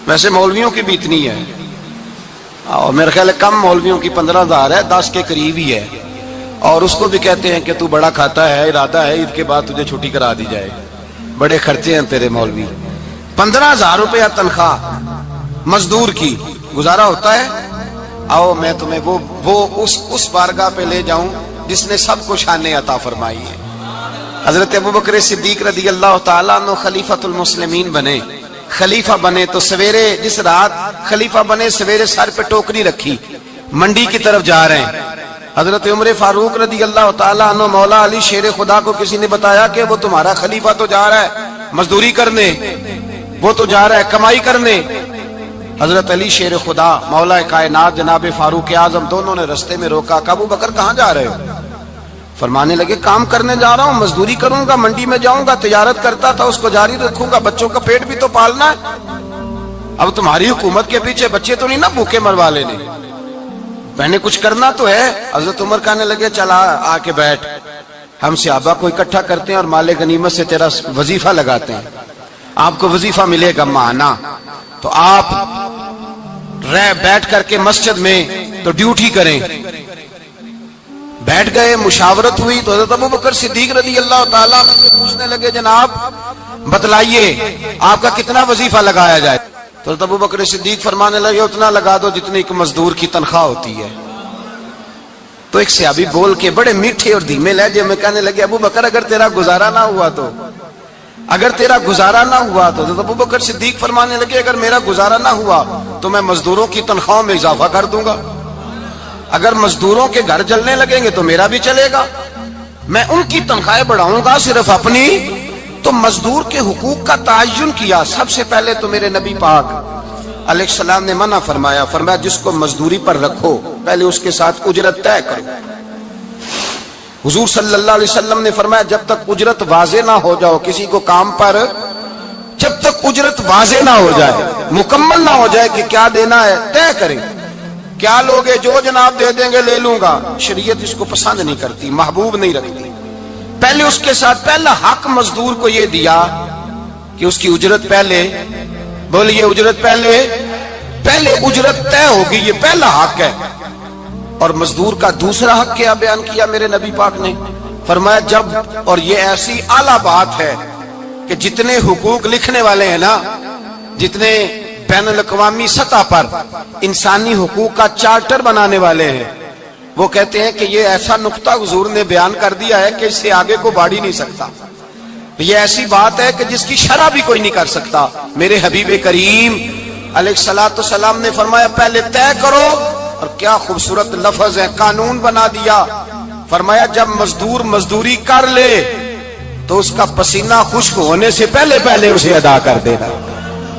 ویسے مولویوں کی بھی اتنی ہے، اور میرے خیال ہے کم مولویوں کی 15,000 ہے، 10 کے قریب ہی ہے، اور اس کو بھی کہتے ہیں کہ تو بڑا کھاتا ہے، ارادہ ہے عید کے بعد تجھے چھٹی کرا دی جائے، بڑے خرچے ہیں تیرے مولوی۔ 15,000 روپیہ تنخواہ مزدور کی، گزارا ہوتا ہے؟ آؤ میں تمہیں وہ اس بارگاہ پہ لے جاؤں جس نے سب کو شانیں عطا فرمائی ہے۔ حضرت ابوبکر صدیق رضی اللہ تعالیٰ عنہ خلیفۃ المسلمین بنے، خلیفہ بنے تو سویرے جس رات خلیفہ بنے سویرے سر پہ ٹوکری رکھی، منڈی کی طرف جا رہے ہیں۔ حضرت عمر فاروق رضی اللہ تعالیٰ عنہ مولا علی شیر خدا کو کسی نے بتایا کہ وہ تمہارا خلیفہ تو جا رہا ہے مزدوری کرنے، وہ تو جا رہا ہے کمائی کرنے۔ حضرت علی شیر خدا مولا کائنات جناب فاروق اعظم دونوں نے رستے میں روکا کہ ابو بکر کہاں جا رہے ہو؟ فرمانے لگے کام کرنے جا رہا ہوں، مزدوری کروں گا، منڈی میں جاؤں گا، تجارت کرتا تھا اس کو جاری رکھوں گا، بچوں کا پیٹ بھی تو پالنا ہے۔ اب تمہاری حکومت کے پیچھے بچے تو نہیں نا بھوکے مروا لینے، میں نے کچھ کرنا تو ہے۔ حضرت عمر کہنے لگے چلا آ کے بیٹھ، ہم صحابہ کو اکٹھا کرتے ہیں اور مال غنیمت سے تیرا وظیفہ لگاتے ہیں، آپ کو وظیفہ ملے گا ماہانہ، تو آپ بیٹھ کر کے مسجد میں تو ڈیوٹی کریں۔ بیٹھ گئے، مشاورت ہوئی تو حضرت ابوبکر صدیق رضی اللہ تعالیٰ عنہ سے پوچھنے لگے جناب بتلائیے آپ کا کتنا وظیفہ لگایا جائے؟ تو ابو بکر صدیق فرمانے لگے اتنا لگا دو جتنی ایک مزدور کی تنخواہ ہوتی ہے. تو ایک صحابی بول کے بڑے میٹھے اور دھیمے لہجے میں کہنے لگے ابو بکر اگر تیرا گزارا نہ ہوا تو ابو بکر صدیق فرمانے لگے اگر میرا گزارا نہ ہوا تو میں مزدوروں کی تنخواہوں میں اضافہ کر دوں گا. اگر مزدوروں کے گھر جلنے لگیں گے تو میرا بھی چلے گا. میں ان کی تنخواہیں بڑھاؤں گا صرف اپنی. تو مزدور کے حقوق کا تعین کیا. سب سے پہلے تو میرے نبی پاک علیہ السلام نے منع فرمایا جس کو مزدوری پر رکھو پہلے اس کے ساتھ اجرت طے کرو. حضور صلی اللہ علیہ وسلم نے فرمایا جب تک اجرت واضح نہ ہو جاؤ کسی کو کام پر، جب تک اجرت واضح نہ ہو جائے، مکمل نہ ہو جائے کہ کیا دینا ہے، طے کریں. کیا لوگے جو جناب دے دیں گے لے لوں گا، شریعت اس کو پسند نہیں کرتی، محبوب نہیں رکھتی. پہلے اس کے ساتھ پہلا حق مزدور کو یہ دیا کہ اس کی اجرت پہلے، بولیے اجرت پہلے اجرت طے ہوگی، یہ پہلا حق ہے. اور مزدور کا دوسرا حق کیا بیان کیا میرے نبی پاک نے؟ فرمایا جب، اور یہ ایسی اعلیٰ بات ہے کہ جتنے حقوق لکھنے والے ہیں نا، جتنے بین الاقوامی سطح پر انسانی حقوق کا چارٹر بنانے والے ہیں، وہ کہتے ہیں کہ یہ ایسا نقطہ حضور نے بیان کر دیا ہے کہ اس سے آگے کو بڑھ ہی نہیں سکتا. یہ ایسی بات ہے کہ جس کی شرح بھی کوئی نہیں کر سکتا. میرے حبیب کریم علیہ الصلوۃ والسلام نے فرمایا پہلے طے کرو. اور کیا خوبصورت لفظ ہے، قانون بنا دیا. فرمایا جب مزدور مزدوری کر لے تو اس کا پسینہ خشک ہونے سے پہلے اسے ادا کر دینا.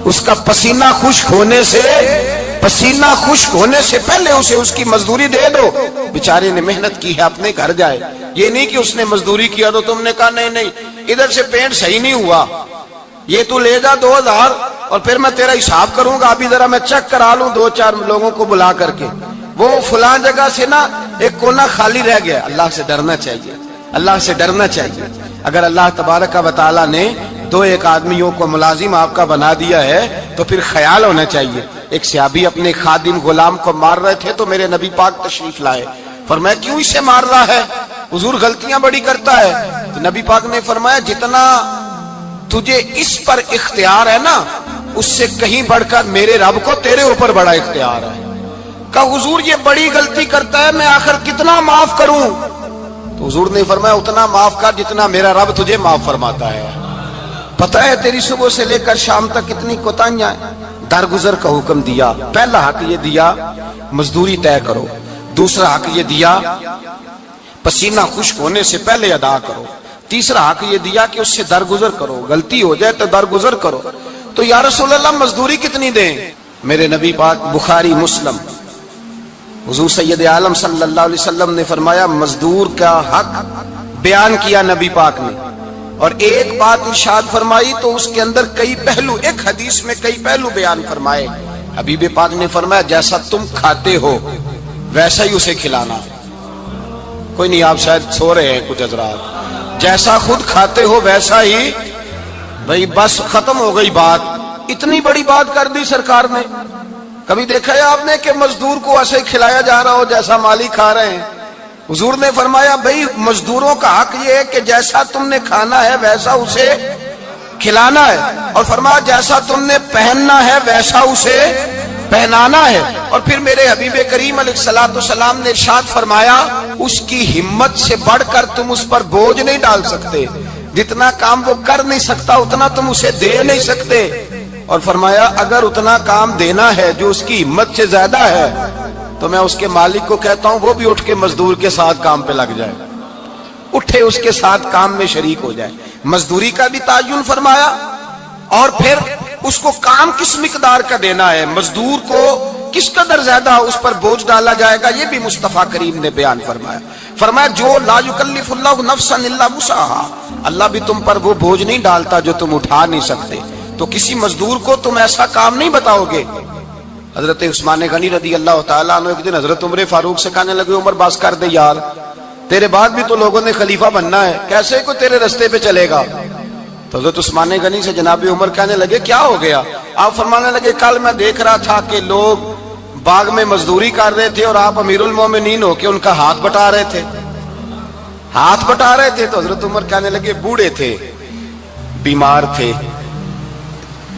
اس کا پسینہ خشک ہونے سے پہلے اسے اس کی مزدوری دے دو. بیچارے نے محنت کی ہے، اپنے گھر جائے. یہ نہیں کہ اس نے مزدوری کیا تو تم نے کہا نہیں ادھر سے پینٹ صحیح نہیں ہوا، یہ تو لے جا 2000 اور پھر میں تیرا حساب کروں گا، ابھی ذرا میں چیک کرا لوں 2-4 لوگوں کو بلا کر کے. وہ فلاں جگہ سے نا ایک کونا خالی رہ گیا. اللہ سے ڈرنا چاہیے. اگر اللہ تبارک و تعالی نے 2-1 آدمیوں کو ملازم آپ کا بنا دیا ہے تو پھر خیال ہونا چاہیے. ایک صحابی اپنے خادم غلام کو مار رہے تھے تو میرے نبی پاک تشریف لائے. فرمایا کیوں اسے مار رہا ہے؟ حضور غلطیاں بڑی کرتا ہے. تو نبی پاک نے فرمایا جتنا تجھے اس پر اختیار ہے نا اس سے کہیں بڑھ کر میرے رب کو تیرے اوپر بڑا اختیار ہے. کہا حضور یہ بڑی غلطی کرتا ہے، میں آخر کتنا معاف کروں؟ تو حضور نے فرمایا اتنا معاف کر جتنا میرا رب تجھے معاف فرماتا ہے. پتہ ہے تیری صبح سے لے کر شام تک کتنی کوتاہیاں ہیں. درگزر کا حکم دیا. پہلا حق یہ دیا مزدوری طے کرو. دوسرا حق یہ دیا پسینہ خشک ہونے سے پہلے ادا کرو. تیسرا حق یہ دیا کہ اس سے درگزر کرو، غلطی ہو جائے تو درگزر کرو. تو یا رسول اللہ مزدوری کتنی دیں؟ میرے نبی پاک بخاری مسلم حضور سید عالم صلی اللہ علیہ وسلم نے فرمایا مزدور کا حق بیان کیا نبی پاک نے، اور ایک بات ارشاد فرمائی تو اس کے اندر کئی پہلو، ایک حدیث میں کئی پہلو بیان فرمائے. حبیب پاک نے فرمایا جیسا تم کھاتے ہو ویسا ہی اسے کھلانا. کوئی نہیں، آپ شاید سو رہے ہیں کچھ حضرات. جیسا خود کھاتے ہو ویسا ہی، بھئی بس ختم ہو گئی بات. اتنی بڑی بات کر دی سرکار نے. کبھی دیکھا ہے آپ نے کہ مزدور کو ایسے کھلایا جا رہا ہو جیسا مالک کھا رہے ہیں؟ حضور نے فرمایا بھئی مزدوروں کا حق یہ ہے کہ جیسا تم نے کھانا ہے ویسا اسے کھلانا ہے، اور فرمایا جیسا تم نے پہننا ہے ویسا اسے پہنانا ہے. اور پھر میرے حبیب کریم علیہ الصلوۃ والسلام نے ارشاد فرمایا اس کی ہمت سے بڑھ کر تم اس پر بوجھ نہیں ڈال سکتے. جتنا کام وہ کر نہیں سکتا اتنا تم اسے دے نہیں سکتے. اور فرمایا اگر اتنا کام دینا ہے جو اس کی ہمت سے زیادہ ہے تو میں اس کے مالک کو کہتا ہوں وہ بھی اٹھ کے مزدور کے ساتھ کام پہ لگ جائے، اٹھے اس کے ساتھ کام میں شریک ہو جائے. مزدوری کا بھی تعین فرمایا، اور پھر اس کو کام کس مقدار کا دینا ہے، مزدور کو کس قدر زیادہ اس پر بوجھ ڈالا جائے گا، یہ بھی مصطفیٰ کریم نے بیان فرمایا. فرمایا جو لا یکلف اللہ نفسا الا وسعها، اللہ بھی تم پر وہ بوجھ نہیں ڈالتا جو تم اٹھا نہیں سکتے. تو کسی مزدور کو تم ایسا کام نہیں بتاؤ گے. حضرت عثمان غنی رضی اللہ تعالیٰ عنہ ایک دن حضرت عمر فاروق سے کہنے لگے عمر بس کر دے یار، تیرے بعد بھی تو لوگوں نے خلیفہ بننا ہے، کیسے کو تیرے رستے پہ چلے گا؟ تو حضرت عثمان غنی سے جناب عمر کہنے لگے کیا ہو گیا؟ آپ فرمانے لگے کل میں دیکھ رہا تھا کہ لوگ باغ میں مزدوری کر رہے تھے اور آپ امیر المومنین ہو کے ان کا ہاتھ بٹا رہے تھے. تو حضرت عمر کہنے لگے بوڑھے تھے، بیمار تھے،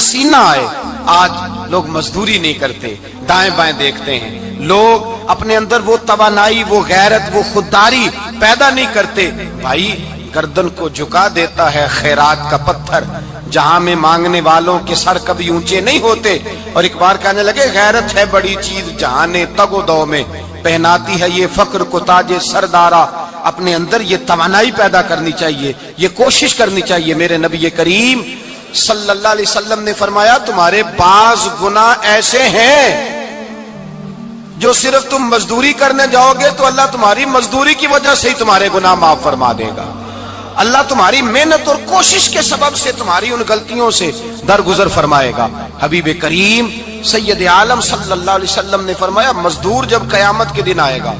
پسینہ آئے. آج لوگ مزدوری نہیں کرتے, دائیں بائیں دیکھتے ہیں. لوگ اپنے اندر وہ توانائی, وہ غیرت, وہ خودداری پیدا نہیں کرتے. بھائی گردن کو جھکا دیتا ہے خیرات کا پتھر, جہاں میں مانگنے والوں کے سر کبھی اونچے نہیں ہوتے. اور ایک بار کہنے لگے غیرت ہے بڑی چیز جہاں نے تگ و دو میں, پہناتی ہے یہ فقر کو تاج سردارا. اپنے اندر یہ توانائی پیدا کرنی چاہیے, یہ کوشش کرنی چاہیے. میرے نبی کریم صلی اللہ علیہ وسلم نے فرمایا تمہارے بعض گناہ ایسے ہیں جو صرف تم مزدوری کرنے جاؤ گے تو اللہ تمہاری مزدوری کی وجہ سے ہی تمہارے گناہ معاف فرما دے گا. اللہ تمہاری محنت اور کوشش کے سبب سے تمہاری ان غلطیوں سے درگزر فرمائے گا. حبیب کریم سید عالم صلی اللہ علیہ وسلم نے فرمایا مزدور جب قیامت کے دن آئے گا,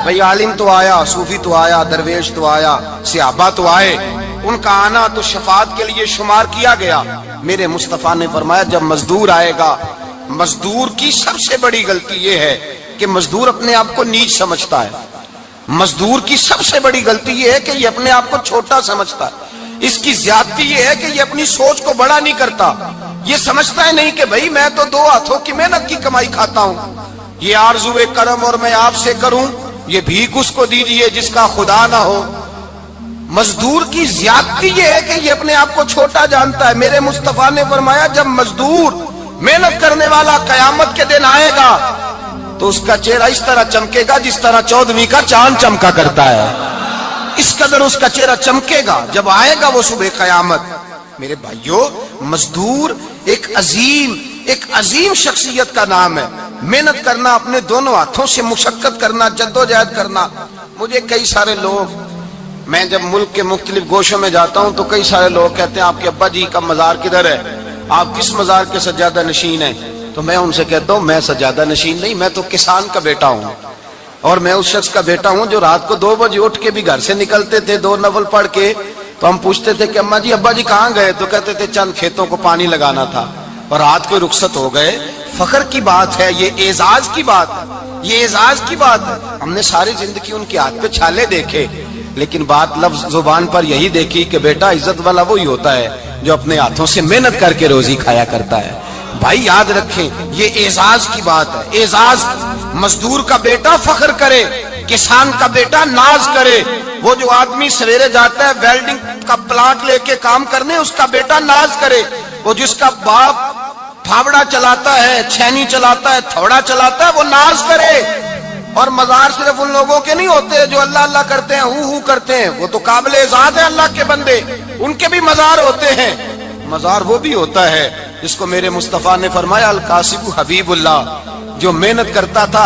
بھئی عالم تو آیا, صوفی تو آیا, درویش تو آیا, صحابہ تو آئے, ان کا آنا تو شفاعت کے لیے شمار کیا گیا. میرے مصطفیٰ نے فرمایا جب مزدور آئے گا, مزدور کی سب سے بڑی غلطی یہ ہے کہ مزدور اپنے آپ کو نیچ سمجھتا ہے. مزدور کی سب سے بڑی غلطی یہ ہے کہ یہ اپنے آپ کو چھوٹا سمجھتا ہے. اس کی زیادتی یہ ہے کہ یہ اپنی سوچ کو بڑا نہیں کرتا. یہ سمجھتا ہے نہیں کہ بھئی میں تو دو ہاتھوں کی محنت کی کمائی کھاتا ہوں, یہ آرزو کرم اور میں آپ سے کروں, یہ بھیک اس کو دیجئے جس کا خدا نہ ہو. مزدور کی زیادتی یہ ہے کہ یہ اپنے آپ کو چھوٹا جانتا ہے. میرے مصطفیٰ نے فرمایا جب مزدور محنت کرنے والا قیامت کے دن آئے گا تو اس کا چہرہ اس طرح چمکے گا جس طرح 14ویں کا چاند چمکا کرتا ہے. اس قدر اس کا چہرہ چمکے گا جب آئے گا وہ صبح قیامت. میرے بھائیوں مزدور ایک عظیم شخصیت کا نام ہے. محنت کرنا, اپنے دونوں ہاتھوں سے مشقت کرنا, جدوجہد کرنا. مجھے کئی سارے لوگ, میں جب ملک کے مختلف گوشوں میں جاتا ہوں تو کئی سارے لوگ کہتے ہیں آپ کے ابا جی کا مزار کدھر ہے, آپ کس مزار کے سجادہ نشین ہیں؟ تو میں ان سے کہتا ہوں میں سجادہ نشین نہیں, میں تو کسان کا بیٹا ہوں. اور میں اس شخص کا بیٹا ہوں جو رات کو 2 بجے اٹھ کے بھی گھر سے نکلتے تھے 2 نفل پڑھ کے. تو ہم پوچھتے تھے کہ اماں جی ابا جی کہاں گئے, تو کہتے تھے چند کھیتوں کو پانی لگانا تھا, اور رات کو رخصت ہو گئے. فخر کی بات ہے, یہ اعزاز کی بات ہے, یہ اعزاز کی بات ہے. ہم نے ساری زندگی ان کے ہاتھ پہ چھالے دیکھے, لیکن بات لفظ زبان پر یہی دیکھی کہ بیٹا عزت والا وہی ہوتا ہے جو اپنے ہاتھوں سے محنت کر کے روزی کھایا کرتا ہے. بھائی یاد رکھیں یہ اعزاز کی بات ہے. اعزاز, مزدور کا بیٹا فخر کرے, کسان کا بیٹا ناز کرے. وہ جو آدمی سویرے جاتا ہے ویلڈنگ کا پلانٹ لے کے کام کرنے, اس کا بیٹا ناز کرے. وہ جس کا باپ پھاوڑا چلاتا ہے, چھینی چلاتا ہے, تھوڑا چلاتا ہے, وہ ناز کرے. اور مزار صرف ان لوگوں کے نہیں ہوتے جو اللہ اللہ کرتے ہیں, ہو کرتے ہیں, وہ تو قابل اعزاز ہے اللہ کے بندے, ان کے بھی مزار ہوتے ہیں. مزار وہ بھی ہوتا ہے جس کو میرے مصطفیٰ نے فرمایا القاسب حبیب اللہ, جو محنت کرتا تھا,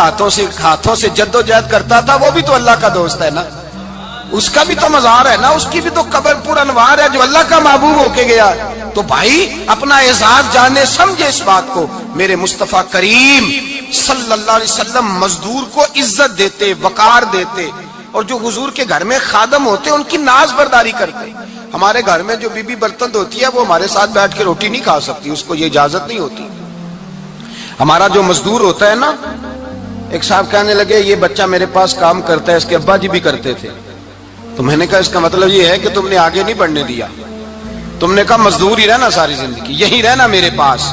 ہاتھوں سے جدوجہد کرتا تھا, وہ بھی تو اللہ کا دوست ہے نا, اس کا بھی تو مزار ہے نا, اس کی بھی تو قبر پر انوار ہے جو اللہ کا محبوب ہو کے گیا. تو بھائی اپنا اعزاز جانے سمجھے اس بات کو. میرے مصطفیٰ کریم صلی اللہ علیہ وسلم مزدور کو عزت دیتے, وقار دیتے, اور جو حضور کے گھر میں خادم ہوتے ان کی ناز برداری کرتے. ہمارے گھر میں جو بی بی برتن دھوتی ہے وہ ہمارے ساتھ بیٹھ کے روٹی نہیں کھا سکتی, اس کو یہ اجازت نہیں ہوتی. ہمارا جو مزدور ہوتا ہے نا, ایک صاحب کہنے لگے یہ بچہ میرے پاس کام کرتا ہے, اس کے ابا جی بھی کرتے تھے. تو میں نے کہا اس کا مطلب یہ ہے کہ تم نے آگے نہیں بڑھنے دیا, تم نے کہا مزدور ہی رہنا ساری زندگی, یہی رہنا میرے پاس,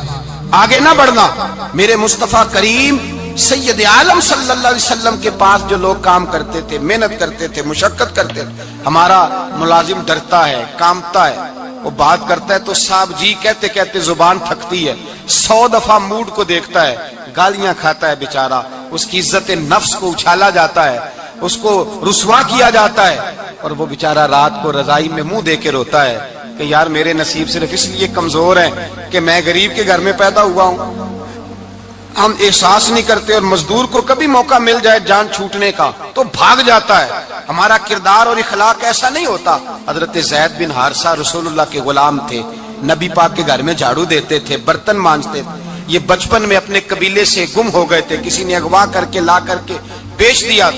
آگے نہ بڑھنا. میرے مصطفیٰ کریم سید عالم صلی اللہ علیہ وسلم کے پاس جو لوگ کام کرتے تھے, محنت کرتے تھے, مشقت کرتے تھے. ہمارا ملازم ڈرتا ہے, کامتا ہے, وہ بات کرتا ہے تو صاحب جی کہتے کہتے زبان تھکتی ہے, 100 دفعہ موڈ کو دیکھتا ہے, گالیاں کھاتا ہے بیچارہ, اس کی عزت نفس کو اچھالا جاتا ہے, اس کو رسوا کیا جاتا ہے, اور وہ بیچارہ رات کو رضائی میں منہ دے کے روتا ہے کہ یار میرے نصیب صرف اس لیے کمزور ہیں کہ میں غریب کے گھر میں پیدا ہوا ہوں. ہم احساس نہیں کرتے, اور مزدور کو کبھی موقع مل جائے جان چھوٹنے کا تو بھاگ جاتا ہے. ہمارا کردار اور اخلاق ایسا نہیں ہوتا. حضرت زید بن حارثہ رسول اللہ کے غلام تھے, نبی پاک کے گھر میں جھاڑو دیتے تھے, برتن مانجتے تھے. یہ بچپن میں اپنے قبیلے سے گم ہو گئے تھے, کسی نے اغوا کر کے لا کر کے بیچ دیا,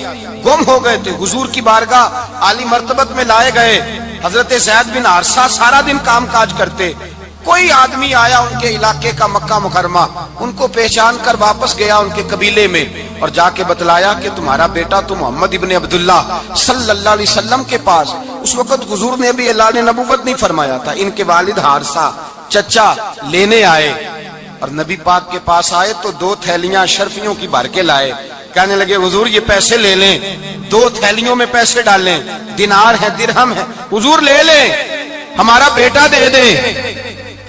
گم ہو گئے تھے. حضور کی بارگاہ عالی مرتبت میں لائے گئے. حضرت زید بن حارثہ سارا دن کام کاج کرتے. کوئی آدمی آیا ان کے علاقے کا, مکہ مکرمہ, ان کو پہچان کر واپس گیا ان کے قبیلے میں, اور جا کے بتلایا کہ تمہارا بیٹا تو محمد ابن عبداللہ صلی اللہ علیہ وسلم کے پاس. اس وقت حضور نے بھی اعلان نبوت نہیں فرمایا تھا. ان کے والد حارثہ چچا لینے آئے اور نبی پاک کے پاس آئے تو 2 تھیلیاں اشرفیوں کی بھر کے لائے. کہنے لگے حضور یہ پیسے لے لیں, 2 تھیلیوں میں پیسے ڈالیں, دینار ہے درہم ہے, حضور لے لیں, ہمارا بیٹا دے دیں.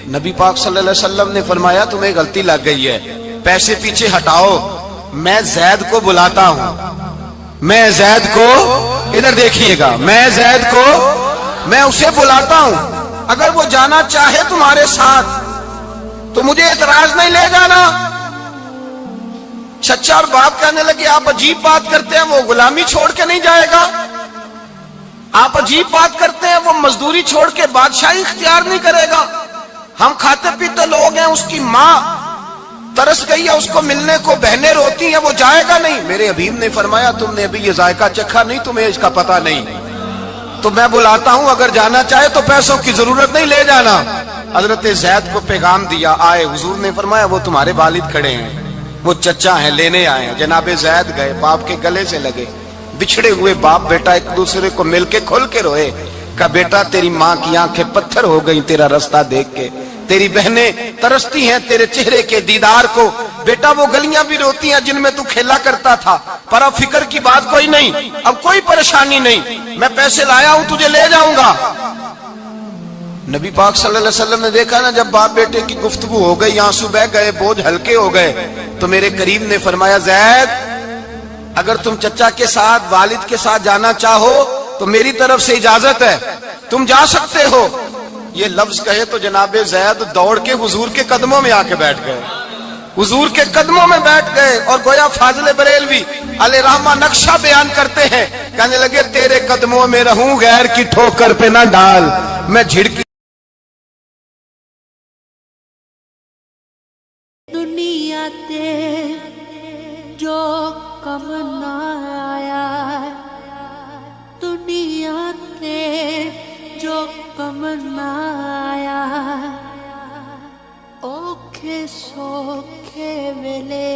نبی پاک صلی اللہ علیہ وسلم نے فرمایا تمہیں غلطی لگ گئی ہے, پیسے پیچھے ہٹاؤ, میں زید کو بلاتا ہوں, میں زید کو, ادھر دیکھیے گا, میں زید کو, میں اسے بلاتا ہوں, اگر وہ جانا چاہے تمہارے ساتھ تو مجھے اعتراض نہیں لے جانا. چچا اور باپ کہنے لگے آپ عجیب بات کرتے ہیں, وہ غلامی چھوڑ کے نہیں جائے گا, آپ عجیب بات کرتے ہیں, وہ مزدوری چھوڑ کے بادشاہی اختیار نہیں کرے گا, ہم کھاتے پیتے لوگ ہیں, اس کی ماں ترس گئی ہے, اس کو ملنے کو بہنیں روتی ہیں, وہ جائے گا نہیں. میرے حبیب نے فرمایا تم نے ابھی یہ ذائقہ چکھا نہیں, تمہیں اس کا پتہ نہیں, تو میں بلاتا ہوں, اگر جانا چاہے تو پیسوں کی ضرورت نہیں, لے جانا. حضرت زید کو پیغام دیا, آئے, حضور نے فرمایا وہ تمہارے والد کھڑے ہیں, وہ چچا ہیں, لینے آئے ہیں. جناب زید گئے, باپ کے گلے سے لگے, بچھڑے ہوئے باپ بیٹا ایک دوسرے کو مل کے کھل کے روئے. کہا بیٹا تیری ماں کی آنکھیں پتھر ہو گئیں تیرا رستہ دیکھ کے, تیری بہنیں ترستی ہیں تیرے چہرے کے دیدار کو, بیٹا وہ گلیاں بھی روتی ہیں جن میں تو کھیلا کرتا تھا, پر اب فکر کی بات کوئی نہیں, اب کوئی پریشانی نہیں, میں پیسے لایا ہوں تجھے لے جاؤں گا. نبی پاک صلی اللہ علیہ وسلم نے دیکھا نا, جب باپ بیٹے کی گفتگو ہو گئی, آنسو بہ گئے, بوجھ ہلکے ہو گئے, تو میرے کریم نے فرمایا زید اگر تم چچا کے ساتھ والد کے ساتھ جانا چاہو تو میری طرف سے اجازت ہے, تم جا سکتے ہو. یہ لفظ کہے تو جناب زید دوڑ کے حضور کے قدموں میں آ کے بیٹھ گئے, حضور کے قدموں میں بیٹھ گئے, اور گویا فاضل بریلوی علیہ رحمہ نقشہ بیان کرتے ہیں, کہنے لگے تیرے قدموں میں رہوں, غیر کی ٹھوکر پہ نہ ڈال, میں جھڑکی. دنیا تے جو کم نہ آیا, دنیا تے جو کم نہ آیا, اوکھے سوکھے ویلے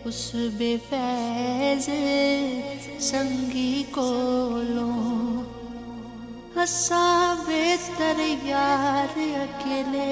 اس بے فیض سنگی کولوں ہسا بہتر یار اکیلے.